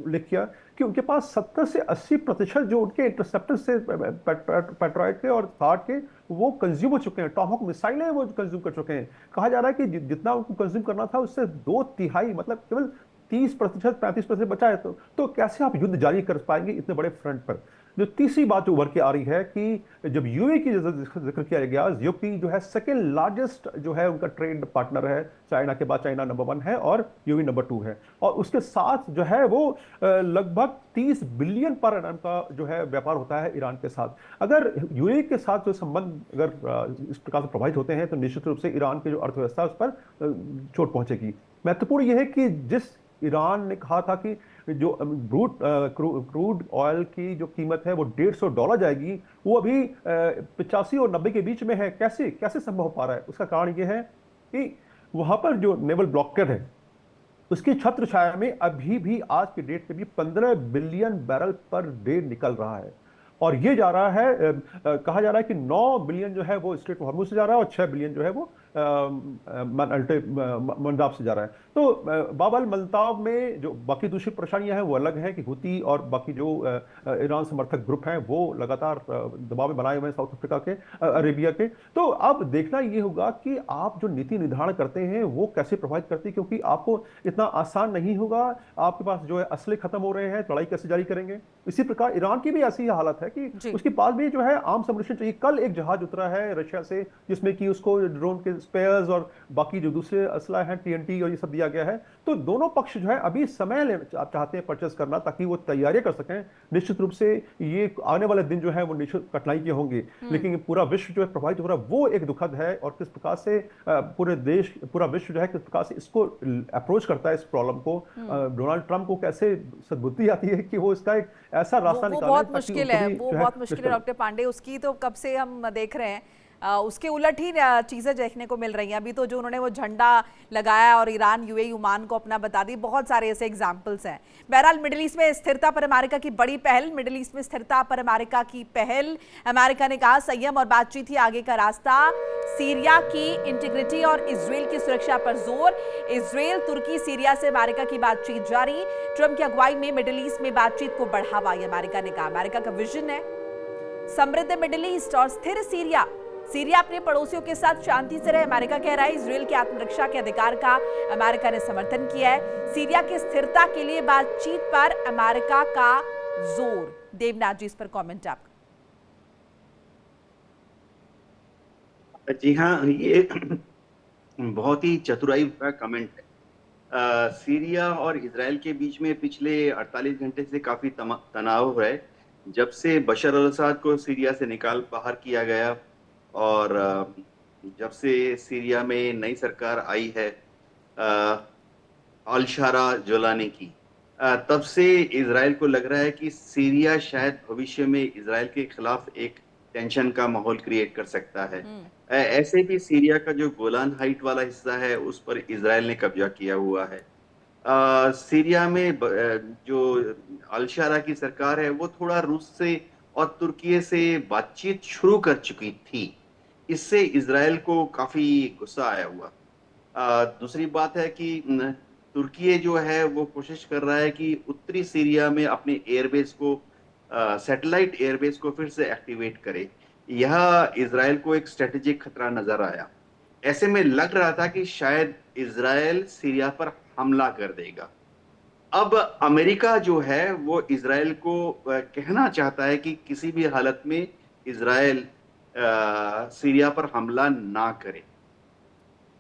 [SPEAKER 4] उल्लेख किया कि उनके पास 70 से 80% जो उनके इंटरसेप्टर से पेट्राइट के और थार्ड के वो कंज्यूम हो चुके हैं, टॉमहॉक मिसाइलें वो कंज्यूम कर चुके हैं। कहा जा रहा है कि जितना उनको कंज्यूम करना था उससे 2/3 मतलब केवल 30% 35% बचा है। तो कैसे आप युद्ध जारी कर पाएंगे इतने बड़े फ्रंट पर? जो तीसरी बात जो उभर के आ रही है कि जब यूएई की जिक्र किया गया, यूएई जो है सेकेंड लार्जेस्ट जो है उनका ट्रेड पार्टनर है, चाइना के बाद चाइना नंबर 1 है और यूएई नंबर 2 है, और उसके साथ जो है वो लगभग 30 बिलियन पर एनम का जो है व्यापार होता है ईरान के साथ। अगर यूएई के साथ जो संबंध अगर इस प्रकार से प्रभावित होते हैं तो निश्चित रूप से ईरान की जो अर्थव्यवस्था उस पर चोट पहुंचेगी। महत्वपूर्ण यह है कि जिस ईरान ने कहा था कि जो क्रूड ऑयल की जो कीमत है वो $150 जाएगी, वो अभी 85 और 90 के बीच में है। कैसे संभव हो पा रहा है? उसका कारण ये है कि वहां पर जो नेवल ब्लॉकेड है उसकी छत्र छाया में अभी भी आज की डेट में भी 15 बिलियन बैरल पर डे निकल रहा है, और ये जा रहा है कहा जा रहा है कि 9 बिलियन जो है वो स्ट्रेट ऑफ हॉर्मुज से जा रहा है और 6 बिलियन जो है वो मंदाब से जा रहा है। तो बाबल मंदाब में जो बाकी दूसरी परेशानियां हैं वो अलग हैं कि हुती और बाकी जो ईरान समर्थक ग्रुप हैं वो लगातार दबाव में बनाए हुए हैं साउथ अफ्रीका के, अरेबिया के। तो अब देखना ये होगा कि आप जो नीति निर्धारण करते हैं वो कैसे प्रभावित करती है, क्योंकि आपको इतना आसान नहीं होगा। आपके पास जो है असले खत्म हो रहे हैं, लड़ाई कैसे जारी करेंगे? इसी प्रकार ईरान की भी ऐसी हालत है कि उसके पास भी जो है आर्म सबमरीशन चाहिए। कल एक जहाज उतरा है रशिया से जिसमें कि उसको ड्रोन के स्पेयर्स और बाकी जो दूसरे असला है TNT और ये सब दिया गया है। तो दोनों पक्ष जो है अभी समय आप चाहते हैं परचेस करना ताकि वो तैयारी कर सकें। निश्चित रूप से ये आने वाले दिन जो है वो निश्चित कठिनाई के होंगे, लेकिन पूरा विश्व जो है प्रभावित हो रहा है वो एक दुखद है, और किस प्रकार से पूरा विश्व जो है किस प्रकार से इसको अप्रोच करता है इस प्रॉब्लम को। डोनाल्ड ट्रंप को कैसे सद्बुद्धि आती है कि वो इसका एक ऐसा रास्ता निकाले।
[SPEAKER 1] बहुत मुश्किल है, वो बहुत मुश्किल है डॉक्टर पांडे, उसकी तो कब से हम देख रहे हैं। उसके उलट ही चीज़ें देखने को मिल रही हैं। अभी तो जो उन्होंने वो झंडा लगाया और ईरान यूएई ओमान को अपना बता दी, बहुत सारे ऐसे एग्जाम्पल्स हैं। बहरहाल मिडिल ईस्ट में स्थिरता पर अमेरिका की बड़ी पहल, मिडिल ईस्ट में स्थिरता पर अमेरिका की पहल। अमेरिका ने कहा संयम और बातचीत ही आगे का रास्ता, सीरिया की इंटीग्रिटी और इजराइल की सुरक्षा पर जोर। इजराइल, तुर्की, सीरिया से अमेरिका की बातचीत जारी। ट्रंप की अगुवाई में मिडिल ईस्ट में बातचीत को बढ़ावा, अमेरिका ने कहा। अमेरिका का विजन है समृद्ध मिडिल ईस्ट और स्थिर सीरिया। सीरिया अपने पड़ोसियों के साथ शांति से रहे, अमेरिका कह रहा है। इजरायल के आत्मरक्षा के अधिकार का अमेरिका ने समर्थन किया है। सीरिया की स्थिरता के लिए बातचीत पर अमेरिका का जोर। देवनाथ जी, इस पर कमेंट आपका।
[SPEAKER 2] जी हाँ, ये बहुत ही चतुराई का कमेंट है। सीरिया और इजराइल के बीच में पिछले 48 घंटे से काफी तनाव है। जब से बशर अल असद को सीरिया से बाहर किया गया और जब से सीरिया में नई सरकार आई है अल-शारा जोलानी की, तब से इजराइल को लग रहा है कि सीरिया शायद भविष्य में इजराइल के खिलाफ एक टेंशन का माहौल क्रिएट कर सकता है। ऐसे भी सीरिया का जो गोलान हाइट वाला हिस्सा है उस पर इजराइल ने कब्जा किया हुआ है। सीरिया में जो अल-शारा की सरकार है वो थोड़ा रूस से और तुर्की से बातचीत शुरू कर चुकी थी। इससे इजराइल को काफी गुस्सा आया हुआ। दूसरी बात है कि तुर्की जो है वो कोशिश कर रहा है कि उत्तरी सीरिया में अपने एयरबेस को सैटेलाइट एयरबेस को फिर से एक्टिवेट करे। यह इजराइल को एक स्ट्रेटेजिक खतरा नजर आया। ऐसे में लग रहा था कि शायद इजराइल सीरिया पर हमला कर देगा। अब अमेरिका जो है वो इजराइल को कहना चाहता है कि किसी भी हालत में इजराइल सीरिया पर हमला ना करे,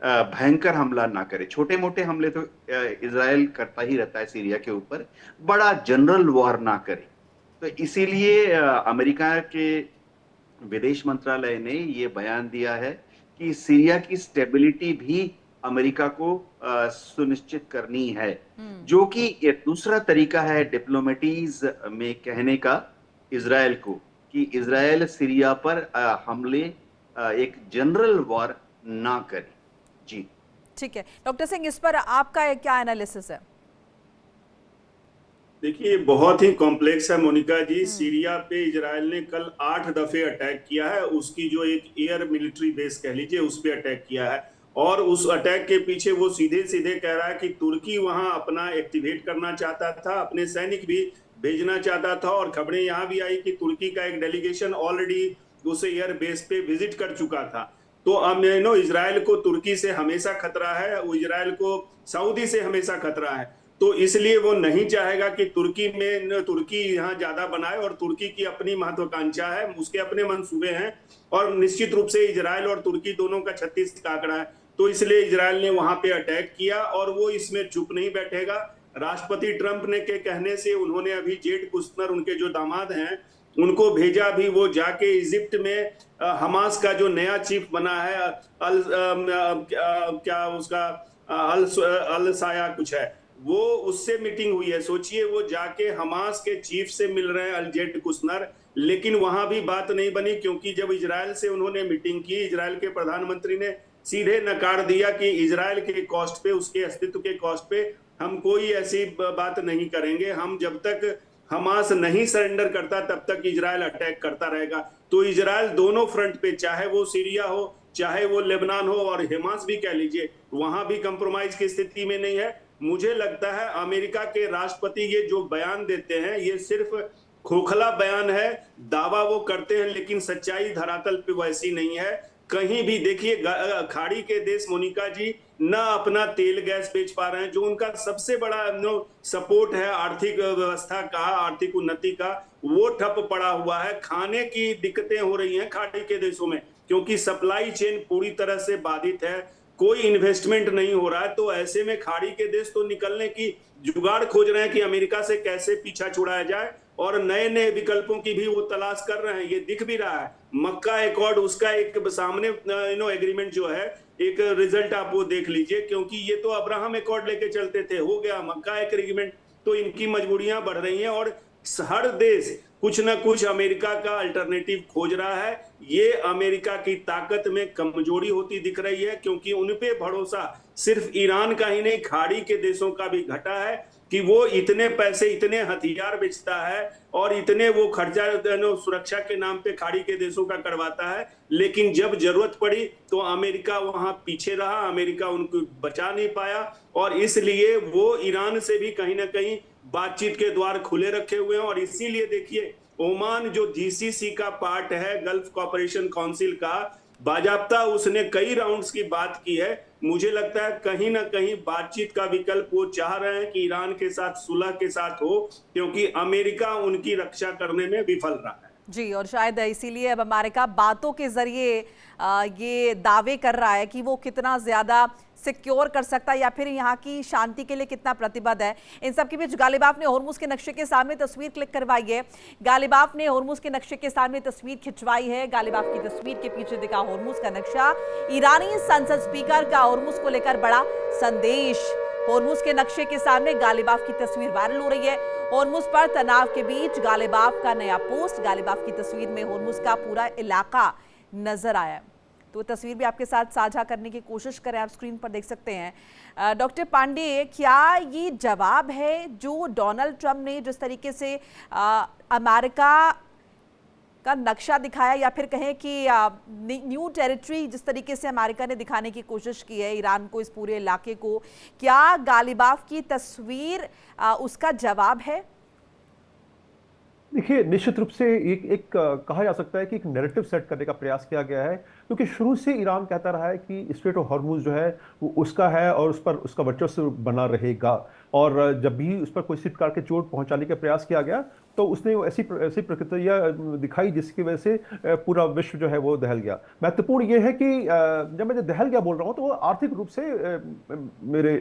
[SPEAKER 2] भयंकर हमला ना करे। छोटे मोटे हमले तो इजराइल करता ही रहता है सीरिया के ऊपर, बड़ा जनरल वॉर ना करे। तो इसीलिए अमेरिका के विदेश मंत्रालय ने ये बयान दिया है कि सीरिया की स्टेबिलिटी भी अमेरिका को सुनिश्चित करनी है, जो कि एक दूसरा तरीका है डिप्लोमेटीज में कहने का इजराइल को कि इजराइल सीरिया पर हमले एक जनरल वॉर ना करे। जी
[SPEAKER 1] ठीक है डॉक्टर सिंह, इस पर आपका क्या एनालिसिस है?
[SPEAKER 3] देखिए, बहुत ही कॉम्प्लेक्स है मोनिका जी। सीरिया पे इजराइल ने कल 8 दफे अटैक किया है। उसकी जो एक एयर मिलिट्री बेस कह लीजिए उस पे अटैक किया है, और उस अटैक के पीछे वो सीधे सीधे कह रहा है कि तुर्की वहां अपना एक्टिवेट करना चाहता था, अपने सैनिक भी भेजना चाहता था। और खबरें यहाँ भी आई कि तुर्की का एक डेलीगेशन ऑलरेडी उस एयर बेस पे विजिट कर चुका था। तो इजराइल को तुर्की से हमेशा खतरा है, वो इजराइल को सऊदी से हमेशा खतरा है। तो इसलिए वो नहीं चाहेगा कि तुर्की यहाँ ज्यादा बनाए, और तुर्की की अपनी महत्वाकांक्षा है, उसके अपने मंसूबे हैं, और निश्चित रूप से इजराइल और तुर्की दोनों का 36 का आंकड़ा है। तो इसलिए इजराइल ने वहां पे अटैक किया, और वो इसमें चुप नहीं बैठेगा। राष्ट्रपति ट्रंप ने के कहने से उन्होंने अभी जेड कुश्नर, उनके जो दामाद हैं, उनको भेजा भी। वो जाके इजिप्ट में हमास का जो नया चीफ बना है क्या उसका अल साया कुछ है, वो उससे मीटिंग हुई है। सोचिए, वो जाके हमास के चीफ से मिल रहे हैं जेड कुश्नर, लेकिन वहां भी बात नहीं बनी, क्योंकि जब इजराइल से उन्होंने मीटिंग की, इजराइल के प्रधानमंत्री ने सीधे नकार दिया कि इजराइल के कॉस्ट पे, उसके अस्तित्व के कॉस्ट पे हम कोई ऐसी बात नहीं करेंगे। हम जब तक हमास नहीं सरेंडर करता तब तक इजराइल अटैक करता रहेगा। तो इजराइल दोनों फ्रंट पे, चाहे वो सीरिया हो, चाहे वो लेबनान हो, और हमास भी कह लीजिए, वहां भी कंप्रोमाइज की स्थिति में नहीं है। मुझे लगता है अमेरिका के राष्ट्रपति ये जो बयान देते हैं ये सिर्फ खोखला बयान है, दावा वो करते हैं, लेकिन सच्चाई धरातल पे वैसी नहीं है। कहीं भी देखिए, खाड़ी के देश मोनिका जी न अपना तेल गैस बेच पा रहे हैं, जो उनका सबसे बड़ा सपोर्ट है आर्थिक व्यवस्था का, आर्थिक उन्नति का, वो ठप पड़ा हुआ है। खाने की दिक्कतें हो रही हैं खाड़ी के देशों में, क्योंकि सप्लाई चेन पूरी तरह से बाधित है, कोई इन्वेस्टमेंट नहीं हो रहा है। तो ऐसे में खाड़ी के देश तो निकलने की जुगाड़ खोज रहे हैं कि अमेरिका से कैसे पीछा छुड़ाया जाए, और नए नए विकल्पों की भी वो तलाश कर रहे हैं। ये दिख भी रहा है, मक्का एकॉर्ड, उसका एक सामने एग्रीमेंट जो है, एक रिजल्ट आप वो देख लीजिए, क्योंकि ये तो अब्राहम एकॉर्ड लेके चलते थे, हो गया मक्का एग्रीमेंट। तो इनकी मजबूरियां बढ़ रही हैं, और हर देश कुछ ना कुछ अमेरिका का अल्टरनेटिव खोज रहा है। ये अमेरिका की ताकत में कमजोरी होती दिख रही है, क्योंकि उन पे भरोसा सिर्फ ईरान का ही नहीं, खाड़ी के देशों का भी घटा है कि वो इतने पैसे, इतने हथियार बेचता है, और इतने वो खर्चा सुरक्षा के नाम पे खाड़ी के देशों का करवाता है, लेकिन जब जरूरत पड़ी तो अमेरिका वहां पीछे रहा, अमेरिका उनको बचा नहीं पाया। और इसलिए वो ईरान से भी कहीं ना कहीं बातचीत के द्वार खुले रखे हुए हैं। और इसीलिए देखिए, ओमान जो जीसीसी का पार्ट है, गल्फ कॉपरेशन काउंसिल का, बाजाबता उसने कई राउंड्स की बात की है। मुझे लगता है कहीं ना कहीं बातचीत का विकल्प वो चाह रहे हैं कि ईरान के साथ सुलह के साथ हो, क्योंकि अमेरिका उनकी रक्षा करने में विफल रहा है।
[SPEAKER 1] जी, और शायद इसीलिए अब अमेरिका बातों के जरिए ये दावे कर रहा है कि वो कितना ज्यादा सिक्योर कर सकता है या फिर यहाँ की शांति के लिए कितना प्रतिबद्ध है। इन सब के बीच गालिबाफ ने होर्मुज के नक्शे के सामने तस्वीर क्लिक करवाई है। गालिबाफ ने होर्मुज के नक्शे के सामने तस्वीर खिंचवाई है। गालिबाफ की तस्वीर के पीछे दिखा होर्मुज का नक्शा। ईरानी संसद स्पीकर का होर्मुज को लेकर बड़ा संदेश। होर्मुज के नक्शे के सामने गालिबाफ की तस्वीर वायरल हो रही है। होर्मुज पर तनाव के बीच गालिबाफ का नया पोस्ट। गालिबाफ की तस्वीर में होर्मुज का पूरा इलाका नजर आया है, तो तस्वीर भी आपके साथ साझा करने की कोशिश करें। आप स्क्रीन पर देख सकते हैं। डॉक्टर पांडे, क्या ये जवाब है जो डोनाल्ड ट्रंप ने जिस तरीके से अमेरिका का नक्शा दिखाया, या फिर कहें कि न्यू टेरिटरी जिस तरीके से अमेरिका ने दिखाने की कोशिश की है ईरान को, इस पूरे इलाके को, क्या गालिबाफ की तस्वीर उसका जवाब है?
[SPEAKER 4] देखिए, निश्चित रूप से एक कहा जा सकता है कि एक नैरेटिव सेट करने का प्रयास किया गया है, क्योंकि शुरू से ईरान कहता रहा है कि स्ट्रेट ऑफ हॉर्मुज जो है वो उसका है और उस पर उसका वर्चस्व बना रहेगा। और जब भी उस पर कोई प्रकार के चोट पहुंचाने का प्रयास किया गया तो उसने ऐसी प्रतिक्रिया दिखाई जिसकी वजह से पूरा विश्व जो है वो दहल गया। महत्वपूर्ण ये है कि जब मैं दहल गया बोल रहा हूँ तो वो आर्थिक रूप से मेरे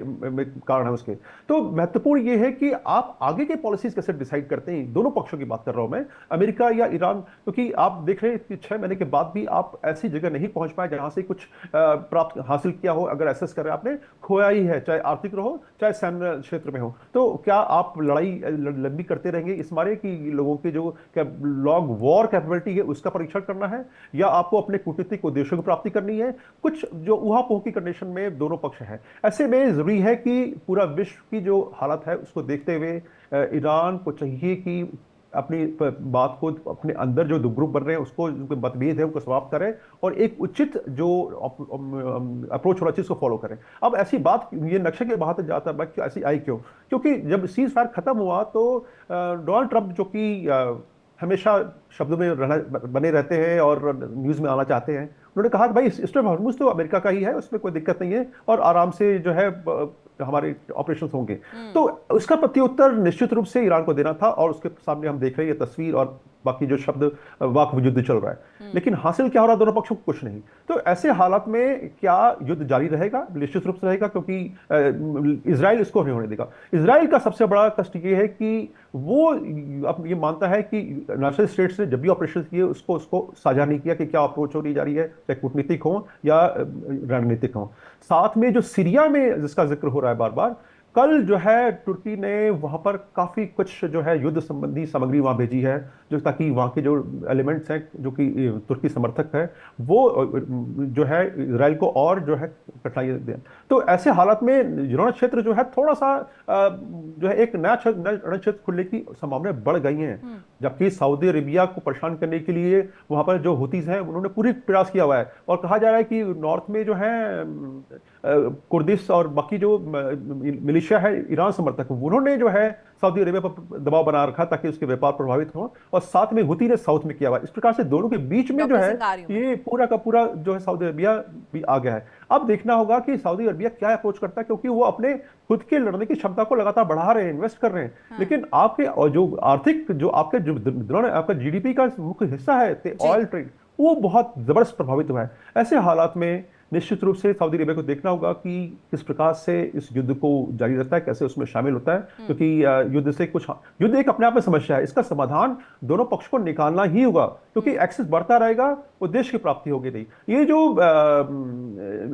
[SPEAKER 4] कारण है उसके। तो महत्वपूर्ण ये है कि आप आगे के पॉलिसीज कैसे डिसाइड करते हैं, दोनों पक्षों की बात कर रहा हूं मैं, अमेरिका या ईरान, क्योंकि आप देख रहे हैं कि 6 महीने के बाद भी आप ऐसी जगह नहीं पहुंच पाए जहां से कुछ प्राप्त हासिल किया हो। अगर एसेस करें, आपने खोया ही है, चाहे आर्थिक रहो चाहे सैन्य क्षेत्र में हो। तो क्या आप लड़ाई लंबी करते रहेंगे इस मारे कि लोगों की जो लॉन्ग वॉर कैपेबिलिटी है उसका परीक्षण करना है, या आपको अपने कूटनीतिक उद्देश्यों की प्राप्ति करनी है? कुछ जो ऊहापोह की कंडीशन में दोनों पक्ष हैं। ऐसे में जरूरी है कि पूरा विश्व की जो हालत है उसको देखते हुए ईरान को चाहिए कि अपनी बात को, अपने अंदर जो दो ग्रुप बन रहे हैं उसको, जो मतभेद है उनको समाप्त करें और एक उचित जो अप्रोच होना चाहिए उसको फॉलो करें। अब ऐसी बात, ये नक्शे के बात जाता है, ऐसी आई क्यों? क्योंकि जब सीज फायर खत्म हुआ तो डोनाल्ड ट्रंप, जो कि हमेशा शब्दों में बने रहते हैं और न्यूज में आना चाहते हैं, उन्होंने कहा कि भाई स्ट्रेट ऑफ हॉर्मुज तो अमेरिका का ही है, उसमें कोई दिक्कत नहीं है और आराम से जो है हमारे ऑपरेशंस होंगे। तो उसका प्रत्युत्तर निश्चित रूप से ईरान को देना था और उसके सामने हम देख रहे हैं ये तस्वीर और बाकी जो शब्द वाक युद्ध चल रहा है, लेकिन हासिल क्या हो रहा है दोनों पक्षों को? कुछ नहीं। तो ऐसे हालात में क्या युद्ध जारी रहेगा? निश्चित रूप से रहेगा, क्योंकि इजराइल इसको नहीं होने देगा। इजराइल का सबसे बड़ा कष्ट ये है कि वो अब ये मानता है कि यूनाइटेड स्टेट्स ने जब भी ऑपरेशन किए उसको साझा नहीं किया कि क्या अप्रोच हो रही जा रही है, चाहे कूटनीतिक हो या रणनीतिक हो। साथ में जो सीरिया में जिसका जिक्र हो रहा है बार बार, कल जो है तुर्की ने वहां पर काफी कुछ जो है युद्ध संबंधी सामग्री वहां भेजी है, जो ताकि वहां के जो एलिमेंट्स हैं जो कि तुर्की समर्थक है वो जो है इजराइल को और जो है कठिनाई दें। तो ऐसे हालात में यूरोप क्षेत्र जो है थोड़ा सा जो है एक नया क्षेत्र खुलने की संभावनाएं बढ़ गई हैं, जबकि सऊदी अरेबिया को परेशान करने के लिए वहां पर जो हुतीज हैं उन्होंने पूरी प्रयास किया हुआ है और कहा जा रहा है कि नॉर्थ में जो है कुर्दिश और बाकी जो मिलिशिया है ईरान समर्थक, उन्होंने जो है सऊदी अरेबिया पर दबाव बना रखा ताकि उसके व्यापार प्रभावित हो, और साथ में हुती ने साउथ में किया हुआ। इस प्रकार से दोनों के बीच में जो है ये पूरा का पूरा जो है सऊदी अरेबिया भी आ गया है। अब देखना होगा कि सऊदी अरेबिया क्या अप्रोच करता है, क्योंकि वो अपने खुद के लड़ने की क्षमता को लगातार बढ़ा रहे हैं, इन्वेस्ट कर रहे हैं। लेकिन आपके और जो आर्थिक जो आपके जो आपका जीडीपी का मुख्य हिस्सा है ऑयल ट्रेड, वो बहुत जबरदस्त प्रभावित हुआ है। ऐसे हालात में निश्चित रूप से सऊदी अरेबिया को देखना होगा कि किस प्रकार से इस युद्ध को जारी रहता है, कैसे उसमें शामिल होता है, क्योंकि युद्ध एक अपने आप में समस्या है, इसका समाधान दोनों पक्ष को निकालना ही होगा, क्योंकि एक्सेस बढ़ता रहेगा, उद्देश्य की प्राप्ति होगी नहीं। ये जो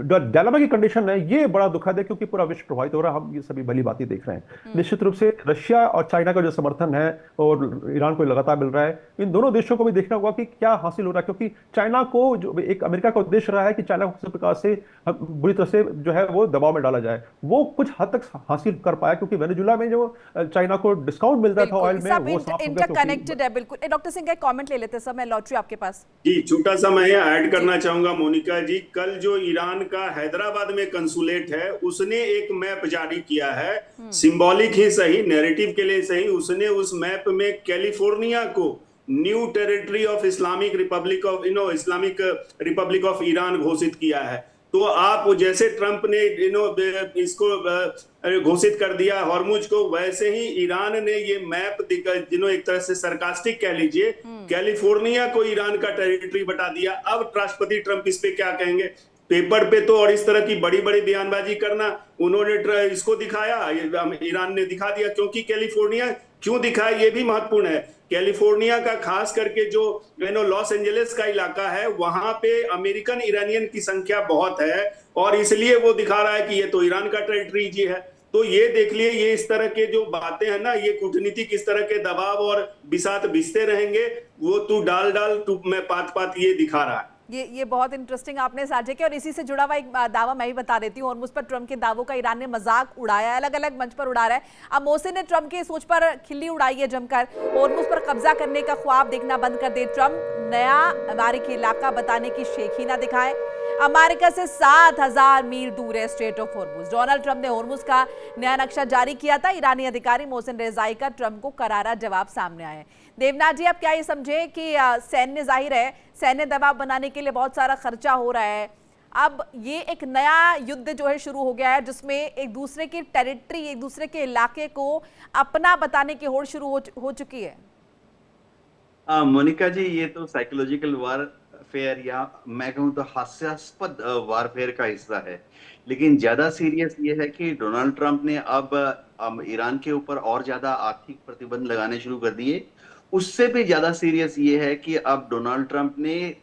[SPEAKER 4] डायलेमा की कंडीशन है ये बड़ा दुखद है, क्योंकि पूरा विश्व प्रभावित हो रहा है, हम ये सभी भली बातें देख रहे हैं। निश्चित रूप से रशिया और चाइना का जो समर्थन है और ईरान को लगातार मिल रहा है, इन दोनों देशों को भी देखना होगा कि क्या हासिल हो रहा है, क्योंकि चाइना को जो एक अमेरिका का उद्देश्य रहा है कि चाइना को से बुरी तरह से जो है वो दबाव में डाला जाए, वो कुछ हद तक हासिल कर पाया, क्योंकि वेनेजुएला में जो चाइना को डिस्काउंट मिलता था ऑयल में, वो
[SPEAKER 1] इंटरकनेक्टेड है। बिल्कुल डॉक्टर सिंह का कमेंट ले लेते हैं सर, मैं लॉटरी आपके पास।
[SPEAKER 3] जी, छोटा सा मैं ऐड करना चाहूंगा मोनिका जी, कल जो ईरान का हैदराबाद में कंसुलेट है उसने एक मैप जारी किया है, सिंबॉलिक ही सही, नैरेटिव के लिए सही, उसने उस मैप में कैलिफोर्निया को new territory of Islamic Republic of Iran घोषित किया है। तो आप जैसे ट्रंप ने इसको घोषित कर दिया हॉर्मुज को, वैसे ही ईरान ने ये मैप एक तरह से सरकास्टिक कह लीजिए, कैलिफोर्निया को ईरान का टेरिटरी बता दिया। अब राष्ट्रपति ट्रंप इस पे क्या कहेंगे? पेपर पे तो और इस तरह की बड़ी बड़ी बयानबाजी करना, उन्होंने इसको दिखाया, ईरान ने दिखा दिया। क्योंकि कैलिफोर्निया क्यों दिखाया ये भी महत्वपूर्ण है। कैलिफोर्निया का खास करके जो लॉस एंजलिस का इलाका है, वहां पे अमेरिकन ईरानियन की संख्या बहुत है, और इसलिए वो दिखा रहा है कि ये तो ईरान का टेरिटरी जी है। तो ये देख लिए, ये इस तरह के जो बातें हैं ना, ये कूटनीति किस तरह के दबाव और बिसात बिसते रहेंगे, वो तू डाल तू मैं पात ये दिखा रहा है।
[SPEAKER 1] ये बहुत इंटरेस्टिंग आपने साझा किया, और इसी से जुड़ा हुआ एक दावा मैं भी बता देती हूँ। और मुझ पर ट्रंप के दावों का ईरान ने मजाक उड़ाया है, अलग अलग मंच पर उड़ा रहा है। अब मोहसिन ने ट्रंप की सोच पर खिल्ली उड़ाई है जमकर। होर्मुज पर कब्जा करने का ख्वाब देखना बंद कर दे ट्रंप, नया अमेरिकी इलाका बताने की शेखी ना दिखाए। अमेरिका से 7,000 मील दूर है straight of Hormuz. Donald Trump ने होर्मुज का नया नक्शा जारी किया था। ईरानी अधिकारी मोहसिन रेजाई का ट्रंप को करारा जवाब सामने आया है। देवनाथ जी, आप क्या ये समझे कि सैन्य, जाहिर है सैन्य दबाव बनाने के लिए बहुत सारा खर्चा हो रहा है, अब ये एक नया युद्ध जो है शुरू हो गया है, जिसमें एक दूसरे की टेरिटरी, एक दूसरे के इलाके को अपना बताने की होड़ शुरू हो चुकी है?
[SPEAKER 2] मोनिका जी, ये तो साइकोलॉजिकल वारफेयर, या मैं कहूँ तो हास्यास्पद वारफेयर का हिस्सा है। लेकिन ज्यादा सीरियस ये है कि डोनाल्ड ट्रंप ने अब ईरान के ऊपर और ज्यादा आर्थिक प्रतिबंध लगाने शुरू कर दिए। उससे भी ज्यादा सीरियस ये है कि अब डोनाल्ड ट्रंप ने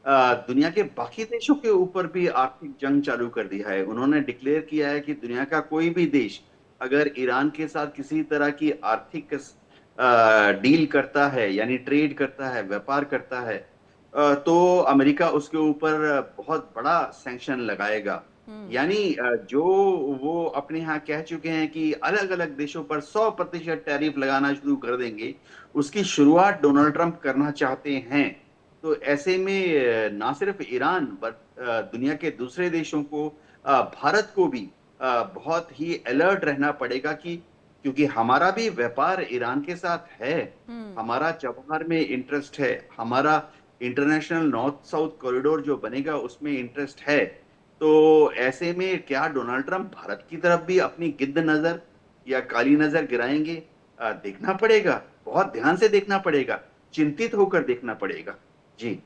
[SPEAKER 2] दुनिया के बाकी देशों के ऊपर भी आर्थिक जंग चालू कर दिया है। उन्होंने डिक्लेयर किया है कि दुनिया का कोई भी देश अगर ईरान के साथ किसी तरह की आर्थिक डील करता है, यानी ट्रेड करता है, व्यापार करता है, तो अमेरिका उसके ऊपर बहुत बड़ा सैंक्शन लगाएगा। यानी जो वो अपने यहाँ कह चुके हैं कि अलग अलग देशों पर 100% टैरिफ लगाना शुरू कर देंगे, उसकी शुरुआत डोनाल्ड ट्रंप करना चाहते हैं। तो ऐसे में ना सिर्फ ईरान बट दुनिया के दूसरे देशों को, भारत को भी बहुत ही अलर्ट रहना पड़ेगा, क्योंकि हमारा भी व्यापार ईरान के साथ है, हमारा चबहार में इंटरेस्ट है, हमारा इंटरनेशनल नॉर्थ साउथ कॉरिडोर जो बनेगा उसमें इंटरेस्ट है। तो ऐसे में क्या डोनाल्ड ट्रंप भारत की तरफ भी अपनी गिद्ध नजर या काली नजर गिराएंगे? देखना पड़ेगा, बहुत ध्यान से देखना पड़ेगा, चिंतित होकर देखना पड़ेगा। जी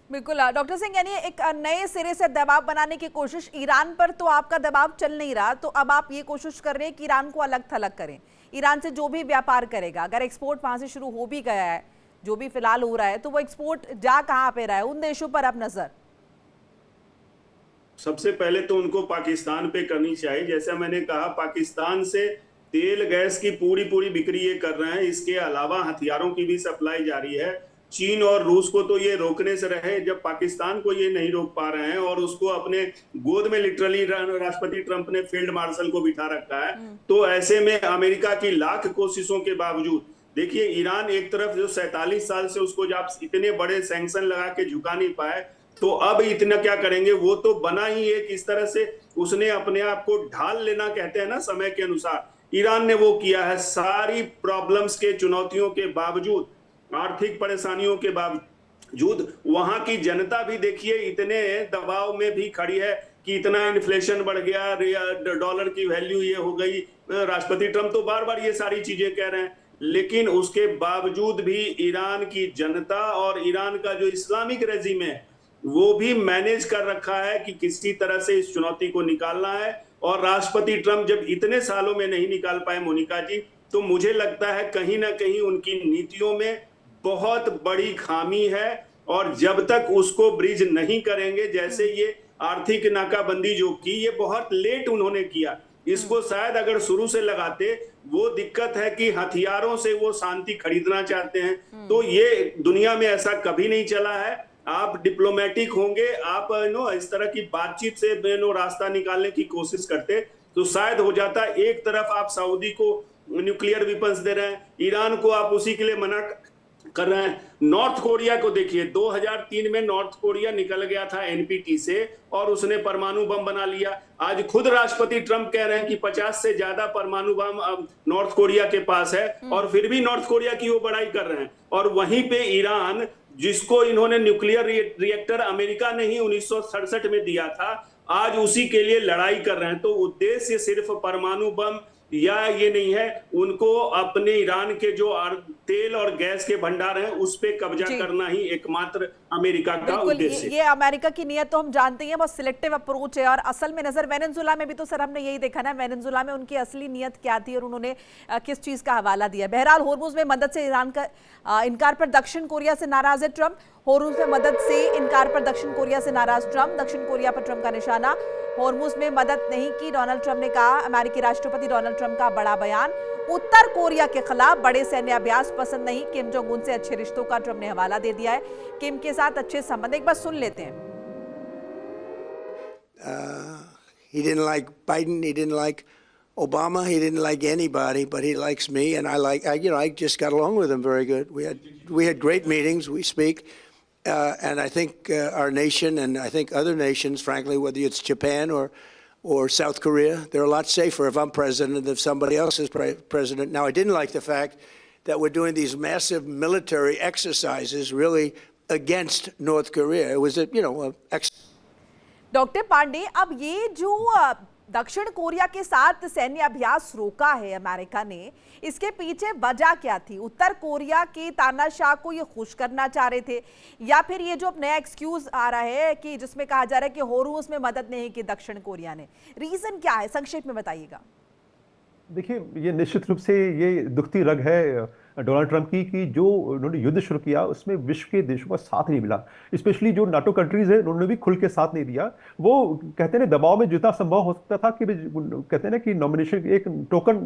[SPEAKER 1] बिल्कुल डॉक्टर सिंह, यानी एक नए सिरे से दबाव बनाने की कोशिश। ईरान पर तो आपका दबाव चल नहीं रहा, तो अब आप ये कोशिश कर रहे हैं कि ईरान को अलग थलग करें। ईरान से जो भी व्यापार करेगा, अगर एक्सपोर्ट वहां से शुरू हो भी गया है, जो भी फिलहाल हो रहा है, तो वो एक्सपोर्ट जा कहां पे रहा है? उन देशों पर अब नजर
[SPEAKER 3] सबसे पहले तो उनको पाकिस्तान पे करनी चाहिए। जैसा मैंने कहा, पाकिस्तान से तेल गैस की पूरी बिक्री ये कर रहे हैं। इसके अलावा हथियारों की भी सप्लाई जारी है। चीन और रूस को तो ये रोकने से रहे, जब पाकिस्तान को ये नहीं रोक पा रहे हैं और उसको अपने गोद में लिटरली राष्ट्रपति ट्रंप ने फील्ड मार्शल को बिठा रखा है। तो ऐसे में अमेरिका की लाख कोशिशों के बावजूद, देखिए ईरान एक तरफ जो 47 साल से उसको जब इतने बड़े सैंक्शन लगा के झुका नहीं पाए, तो अब इतना क्या करेंगे? वो तो बना ही एक इस तरह से, उसने अपने आप को ढाल लेना कहते हैं ना समय के अनुसार, ईरान ने वो किया है। सारी प्रॉब्लम्स के, चुनौतियों के बावजूद, आर्थिक परेशानियों के बावजूद वहां की जनता भी देखिए इतने दबाव में भी खड़ी है कि इतना इन्फ्लेशन बढ़ गया, डॉलर की वैल्यू ये हो गई। राष्ट्रपति ट्रंप तो बार बार ये सारी चीजें कह रहे हैं, लेकिन उसके बावजूद भी ईरान की जनता और ईरान का जो इस्लामिक रेजिम है वो भी मैनेज कर रखा है कि किसी तरह से इस चुनौती को निकालना है। और राष्ट्रपति ट्रंप जब इतने सालों में नहीं निकाल पाए मोनिका जी, तो मुझे लगता है कहीं ना कहीं उनकी नीतियों में बहुत बड़ी खामी है। और जब तक उसको ब्रिज नहीं करेंगे, जैसे ये आर्थिक नाकाबंदी जो की, ये बहुत लेट उन्होंने किया, इसको शायद अगर शुरू से लगाते, वो दिक्कत है कि हथियारों से वो शांति खरीदना चाहते हैं। तो ये दुनिया में ऐसा कभी नहीं चला है। आप डिप्लोमेटिक होंगे, आप इस तरह की बातचीत से रास्ता निकालने की कोशिश करते, तो शायद हो जाता। एक तरफ आप सऊदी को न्यूक्लियर वेपन्स दे रहे हैं, ईरान को आप उसी के लिए मना कर रहे हैं। नॉर्थ कोरिया को देखिए, 2003 में नॉर्थ कोरिया निकल गया था एनपीटी से और उसने परमाणु बम बना लिया। आज खुद राष्ट्रपति ट्रंप कह रहे हैं कि 50 से ज्यादा परमाणु बम अब नॉर्थ कोरिया के पास है और फिर भी नॉर्थ कोरिया की वो बड़ाई कर रहे हैं। और वहीं पे ईरान, जिसको इन्होंने न्यूक्लियर रिएक्टर अमेरिका ने ही 1967 में दिया था, आज उसी के लिए लड़ाई कर रहे हैं। तो उद्देश्य सिर्फ परमाणु बम या ये नहीं है, उनको अपने ईरान के जो तेल और गैस के भंडार हैं उस पे कब्जा करना ही एकमात्र अमेरिका का उद्देश्य।
[SPEAKER 1] ये अमेरिका की नियत तो हम जानते हैं, बहुत सिलेक्टिव अप्रोच है। और असल में नजर वेनेजुएला में भी तो सर हमने यही देखा ना, वेनेजुएला में उनकी असली नियत क्या थी और उन्होंने किस चीज का हवाला दिया। बहरहाल होर्मुज में मदद से ईरान का इनकार पर दक्षिण कोरिया से नाराज है ट्रंप। होर्मुज में मदद से इनकार पर दक्षिण कोरिया से नाराज ट्रंप। दक्षिण कोरिया पर ट्रंप का निशाना। होर्मुज में मदद नहीं की, डोनाल्ड ट्रंप ने कहा। अमेरिकी राष्ट्रपति डोनाल्ड ट्रंप का बड़ा बयान। उत्तर कोरिया के खिलाफ बड़े सैन्य अभ्यास पसंद नहीं, किम जोंग उन से अच्छे रिश्तों का ट्रंप ने हवाला दे दिया है। किम के साथ अच्छे संबंध, एक बार सुन लेते हैं।
[SPEAKER 5] He didn't like Biden, he didn't like Obama, he didn't like anybody, but he likes me, and I just got along with him very good. We had great meetings. We speak, and I think our nation, and I think other nations, frankly, whether it's Japan or South Korea, they're a lot safer if I'm president than if somebody else is president. Now, I didn't like the fact that we're doing these massive military exercises really against North Korea. It was
[SPEAKER 1] doctor Pandey, अब ये जो दक्षिण कोरिया के साथ सैन्य अभ्यास रोका है अमेरिका ने, इसके पीछे वजह क्या थी? उत्तर कोरिया के तानाशाह को ये खुश करना चाह रहे थे, या फिर ये जो अब नया एक्सक्यूज आ रहा है कि जिसमें कहा जा रहा है कि होर्मुज में मदद नहीं की दक्षिण कोरिया ने, रीजन क्या है? संक्षेप में बताइएगा।
[SPEAKER 4] देखिए, ये निश्चित रूप से ये दुखती रग है डोनाल्ड ट्रंप की कि जो उन्होंने युद्ध शुरू किया उसमें विश्व के देशों का साथ नहीं मिला। स्पेशली जो नाटो कंट्रीज है उन्होंने भी खुल के साथ नहीं दिया। वो कहते हैं दबाव में जितना संभव हो सकता था कि कहते हैं ना कि नॉमिनेशन एक टोकन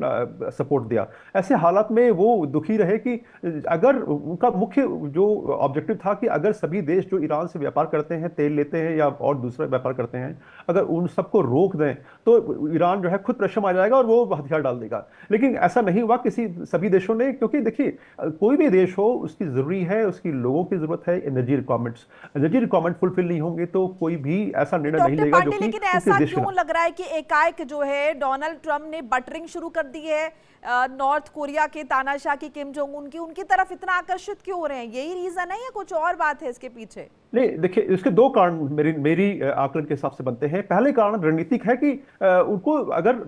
[SPEAKER 4] सपोर्ट दिया। ऐसे हालात में वो दुखी रहे कि अगर उनका मुख्य जो ऑब्जेक्टिव था कि अगर सभी देश जो ईरान से व्यापार करते हैं, तेल लेते हैं या और दूसरा व्यापार करते हैं, अगर उन सबको रोक दें तो ईरान जो है खुद प्रेशर आ जाएगा और वो हथियार डाल देगा। लेकिन ऐसा नहीं हुआ सभी देशों ने, क्योंकि देखिए कोई भी देश हो उसकी जरूरी है, उसकी लोगों की जरूरत है एनर्जी रिक्वायरमेंट फुलफिल नहीं होंगे तो कोई भी ऐसा निर्णय नहीं लेगा जो कि
[SPEAKER 1] लेकिन ऐसा क्यों लग रहा है कि एकाएक जो है डोनाल्ड ट्रंप ने बटरिंग शुरू कर दी है नॉर्थ कोरिया के तानाशाह की, किम जोंग उनकी तरफ इतना आकर्षित क्यों हो रहे हैं? यही रीजन है या कुछ और बात है इसके पीछे?
[SPEAKER 4] नहीं, देखिए इसके दो कारण मेरी आकलन के हिसाब से बनते हैं। पहले कारण रणनीतिक है कि उनको अगर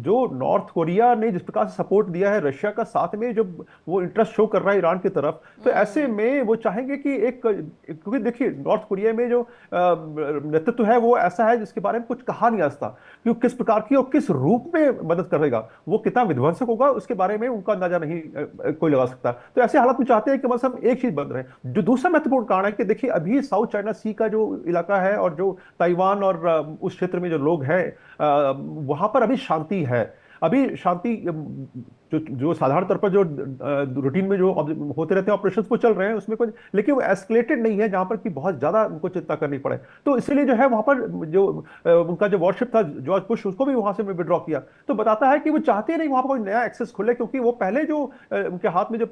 [SPEAKER 4] जो नॉर्थ कोरिया ने जिस प्रकार से सपोर्ट दिया है रशिया का, साथ में जब वो इंटरेस्ट शो कर रहा है ईरान की तरफ, तो ऐसे में वो चाहेंगे कि क्योंकि देखिए नॉर्थ कोरिया में जो नेतृत्व है वो ऐसा है जिसके बारे में कुछ कहा नहीं आ सकता कि किस प्रकार की और किस रूप में मदद करेगा, वो कितना विध्वंसक होगा उसके बारे में उनका अंदाजा नहीं कोई लगा सकता। तो ऐसे हालात में चाहते हैं कि बस हम एक चीज बंद रहे। जो दूसरा महत्वपूर्ण कारण है कि देखिए अभी साउथ चाइना सी का जो इलाका है और जो ताइवान और उस क्षेत्र में जो लोग हैं वहां पर अभी शांति है। अभी शांति जो साधारण तौर पर जो रूटीन में जो होते रहते हैं ऑपरेशंस वो चल रहे हैं उसमें कुछ, लेकिन वो एस्केलेटेड नहीं है जहां पर कि बहुत ज्यादा उनको चिंता करनी पड़े। तो इसलिए जो है वहां पर जो उनका जो वॉरशिप था जॉर्ज बुश, उसको भी वहां से विड्रॉ किया। तो बताता है कि वो चाहते नहीं वहां पर कोई नया एक्सेस खुले, क्योंकि वो पहले जो उनके हाथ में जो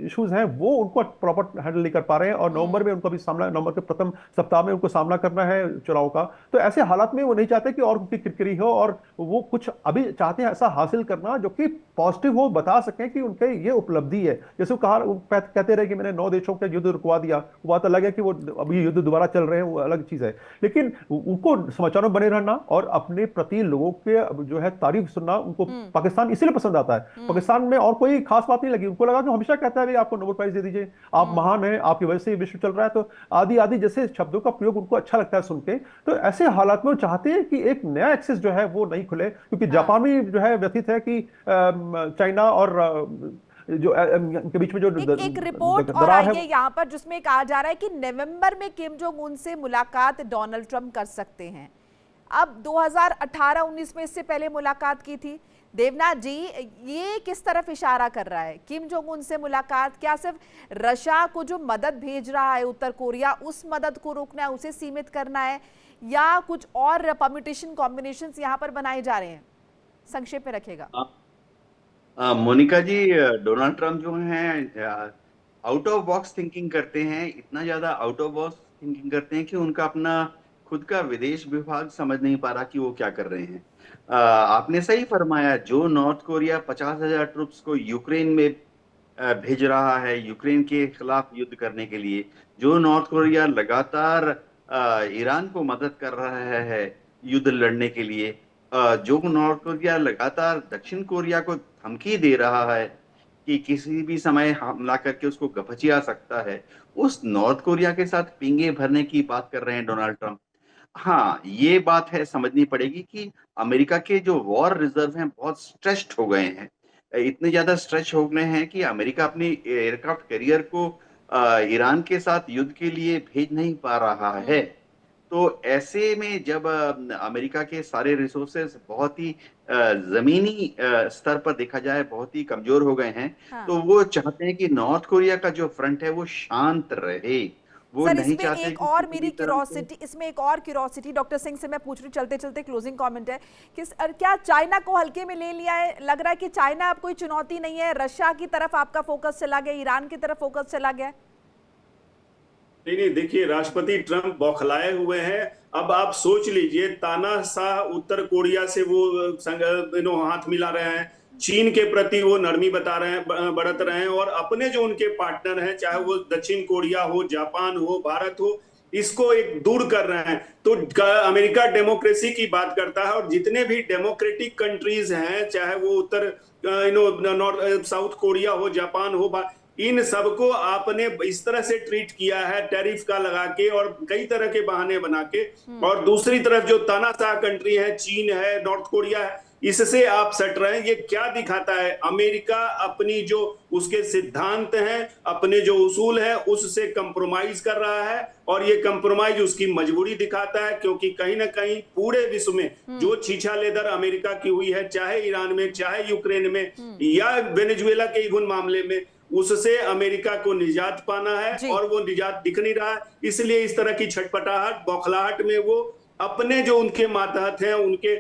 [SPEAKER 4] इश्यूज हैं वो उनको प्रॉपर हैंडल नहीं कर पा रहे हैं और नवंबर में उनको भी नवंबर के प्रथम सप्ताह में उनको सामना करना है चुनाव का। तो ऐसे हालात में वो नहीं चाहते कि और उनकी किरकिरी हो, और वो कुछ अभी चाहते हैं ऐसा हासिल करना जो कि पॉजिटिव वो बता सकें कि उनके ये उपलब्धि है। जैसे कहते रहे कि मैंने 9 देशों का युद्ध रुकवा दिया, वो बात अलग है कि वो अभी युद्ध दोबारा चल रहे हैं, वो अलग चीज है। लेकिन उनको समाचारों में बने रहना और अपने प्रति लोगों के जो है तारीफ सुनना, उनको पाकिस्तान इसलिए पसंद आता है। पाकिस्तान में और कोई खास बात नहीं लगी, उनको लगा कि हमेशा कहता है आपको नोबेल प्राइज दे दीजिए, आप महान हैं, आपकी वजह से विश्व चल रहा है, तो आदि आदि जैसे शब्दों का प्रयोग उनको अच्छा लगता है सुन के। तो ऐसे हालात में वो चाहते हैं कि एक नया एक्सेस जो है वो नहीं खुले, क्योंकि जापान में जो है व्यथित है कि चाइना और जो के बीच में जो
[SPEAKER 1] एक रिपोर्ट और आई है यहाँ पर जिसमें कहा जा रहा है कि नवंबर में किम जोंग उन से मुलाकात डोनाल्ड ट्रंप कर सकते हैं। अब 2018-19 में इससे पहले मुलाकात की थी। देवनाथ जी, ये किस तरफ इशारा कर रहा है? किम जोंग उन से मुलाकात क्या सिर्फ रशिया को जो मदद भेज रहा है उत्तर कोरिया, उस मदद को रोकना है, उसे सीमित करना है, या कुछ और परम्यूटेशन कॉम्बिनेशंस यहाँ पर बनाए जा रहे हैं? संक्षेप में रखेगा।
[SPEAKER 2] मोनिका जी, डोनाल्ड ट्रंप जो हैं आउट ऑफ बॉक्स थिंकिंग करते हैं, इतना ज्यादा आउट ऑफ बॉक्स थिंकिंग करते हैं कि उनका अपना खुद का विदेश विभाग समझ नहीं पा रहा कि वो क्या कर रहे हैं। आपने सही फरमाया, जो नॉर्थ कोरिया 50,000 ट्रुप्स को यूक्रेन में भेज रहा है यूक्रेन के खिलाफ युद्ध करने के लिए, जो नॉर्थ कोरिया लगातार ईरान को मदद कर रहा है युद्ध लड़ने के लिए, जो नॉर्थ कोरिया लगातार दक्षिण कोरिया को धमकी दे रहा है कि किसी भी समय हमला करके उसको गपचिया सकता है, उस नॉर्थ कोरिया के साथ पिंगे भरने की बात कर रहे हैं डोनाल्ड ट्रंप। हाँ, ये बात है समझनी पड़ेगी कि अमेरिका के जो वॉर रिजर्व हैं बहुत स्ट्रेस्ड हो गए हैं। इतने ज्यादा स्ट्रेच हो गए हैं कि अमेरिका अपनी एयरक्राफ्ट कैरियर को ईरान के साथ युद्ध के लिए भेज नहीं पा रहा है। तो ऐसे में जब अमेरिका के सारे रिसोर्सेज बहुत ही जमीनी स्तर पर देखा जाए बहुत ही कमजोर हो गए हैं,
[SPEAKER 1] हाँ।
[SPEAKER 2] तो वो चाहते हैं कि नॉर्थ कोरिया का जो फ्रंट है वो शांत रहे। वो
[SPEAKER 1] सर,
[SPEAKER 2] नहीं
[SPEAKER 1] इसमें
[SPEAKER 2] चाहते
[SPEAKER 1] एक
[SPEAKER 2] कि
[SPEAKER 1] और
[SPEAKER 2] किसी
[SPEAKER 1] मेरी
[SPEAKER 2] भी तरह से-
[SPEAKER 1] क्यूरोसिटी इसमें एक और क्यूरोसिटी डॉक्टर सिंह से मैं पूछ रही, चलते चलते क्लोजिंग कमेंट है कि क्या चाइना को हल्के में ले लिया है? लग रहा है कि चाइना अब कोई चुनौती नहीं है, रशिया की तरफ आपका फोकस चला गया, ईरान की तरफ फोकस चला गया।
[SPEAKER 3] नहीं, देखिए, राष्ट्रपति ट्रंप बौखलाए हुए हैं। अब आप सोच लीजिए, तानाशाह उत्तर कोरिया से वो हाथ मिला रहे हैं, चीन के प्रति वो नरमी बता रहे हैं, बरत रहे हैं, और अपने जो उनके पार्टनर हैं, चाहे वो दक्षिण कोरिया हो, जापान हो, भारत हो, इसको एक दूर कर रहे हैं। तो अमेरिका डेमोक्रेसी की बात करता है, और जितने भी डेमोक्रेटिक कंट्रीज हैं, चाहे वो उत्तर नॉर्थ साउथ कोरिया हो, जापान हो, इन सबको आपने इस तरह से ट्रीट किया है, टैरिफ का लगा के और कई तरह के बहाने बना के। और दूसरी तरफ जो तानाशाह कंट्री है, चीन है, नॉर्थ कोरिया है, इससे आप सट रहे हैं। ये क्या दिखाता है? अमेरिका अपनी जो उसके सिद्धांत हैं, अपने जो उसूल हैं, उससे कंप्रोमाइज कर रहा है, और ये कंप्रोमाइज उसकी मजबूरी दिखाता है, क्योंकि कहीं ना कहीं पूरे विश्व में जो छीछा लेदर अमेरिका की हुई है, चाहे ईरान में, चाहे यूक्रेन में, या वेनेजुएला के इगुन मामले में, उससे अमेरिका को निजात पाना है, और वो निजात दिख नहीं रहा है। इसलिए इस तरह की छटपटाहट, बौखलाहट में वो अपने जो उनके मातहत हैं, उनके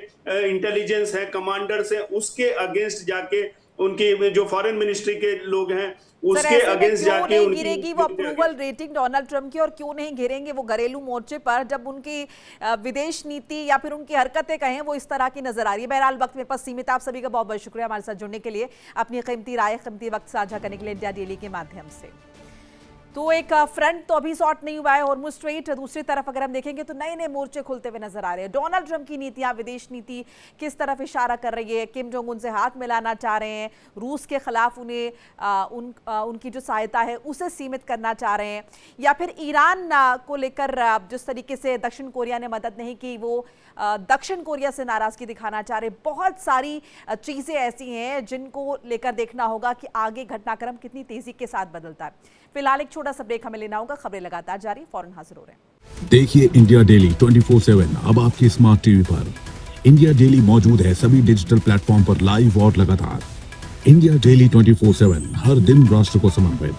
[SPEAKER 3] इंटेलिजेंस है, कमांडर्स हैं, उसके अगेंस्ट जाके, उनकी जो फॉरेन मिनिस्ट्री के लोग हैं, उसके अगेंस्ट जाके
[SPEAKER 1] नहीं गिरेगी वो अप्रूवल रेटिंग डोनाल्ड ट्रंप की, और क्यों नहीं गिरेंगे वो घरेलू मोर्चे पर, जब उनकी विदेश नीति या फिर उनकी हरकतें कहें वो इस तरह की नजर आ रही है। बहरहाल वक्त मेरे पास सीमित, आप सभी का बहुत बहुत शुक्रिया हमारे साथ जुड़ने के लिए, अपनी कीमती राय, कीमती वक्त साझा करने के लिए इंडिया डेली के माध्यम से। तो एक फ्रंट तो अभी सॉर्ट नहीं हुआ है हॉर्मुज़ स्ट्रेट, दूसरी तरफ अगर हम देखेंगे तो नए नए मोर्चे खुलते हुए नजर आ रहे हैं। डोनाल्ड ट्रंप की नीतियां, विदेश नीति किस तरफ इशारा कर रही है? किम जोंग उन से हाथ मिलाना चाह रहे हैं, रूस के खिलाफ उन्हें उनकी जो सहायता है उसे सीमित करना चाह रहे हैं, या फिर ईरान को लेकर जिस तरीके से दक्षिण कोरिया ने मदद नहीं की, वो दक्षिण कोरिया से नाराजगी दिखाना चाह रहे। बहुत सारी चीजें ऐसी हैं जिनको लेकर देखना होगा कि आगे घटनाक्रम कितनी तेजी के साथ बदलता है। फिलहाल एक छोटा सा ब्रेक हमें लेना होगा, खबरें लगातार जारी, फौरन हाजिर हो रहे हैं।
[SPEAKER 6] देखिए इंडिया डेली 24/7 अब आपकी स्मार्ट टीवी पर। इंडिया डेली मौजूद है सभी डिजिटल प्लेटफॉर्म पर लाइव और लगातार। इंडिया डेली 24/7 हर दिन राष्ट्र को समर्पित।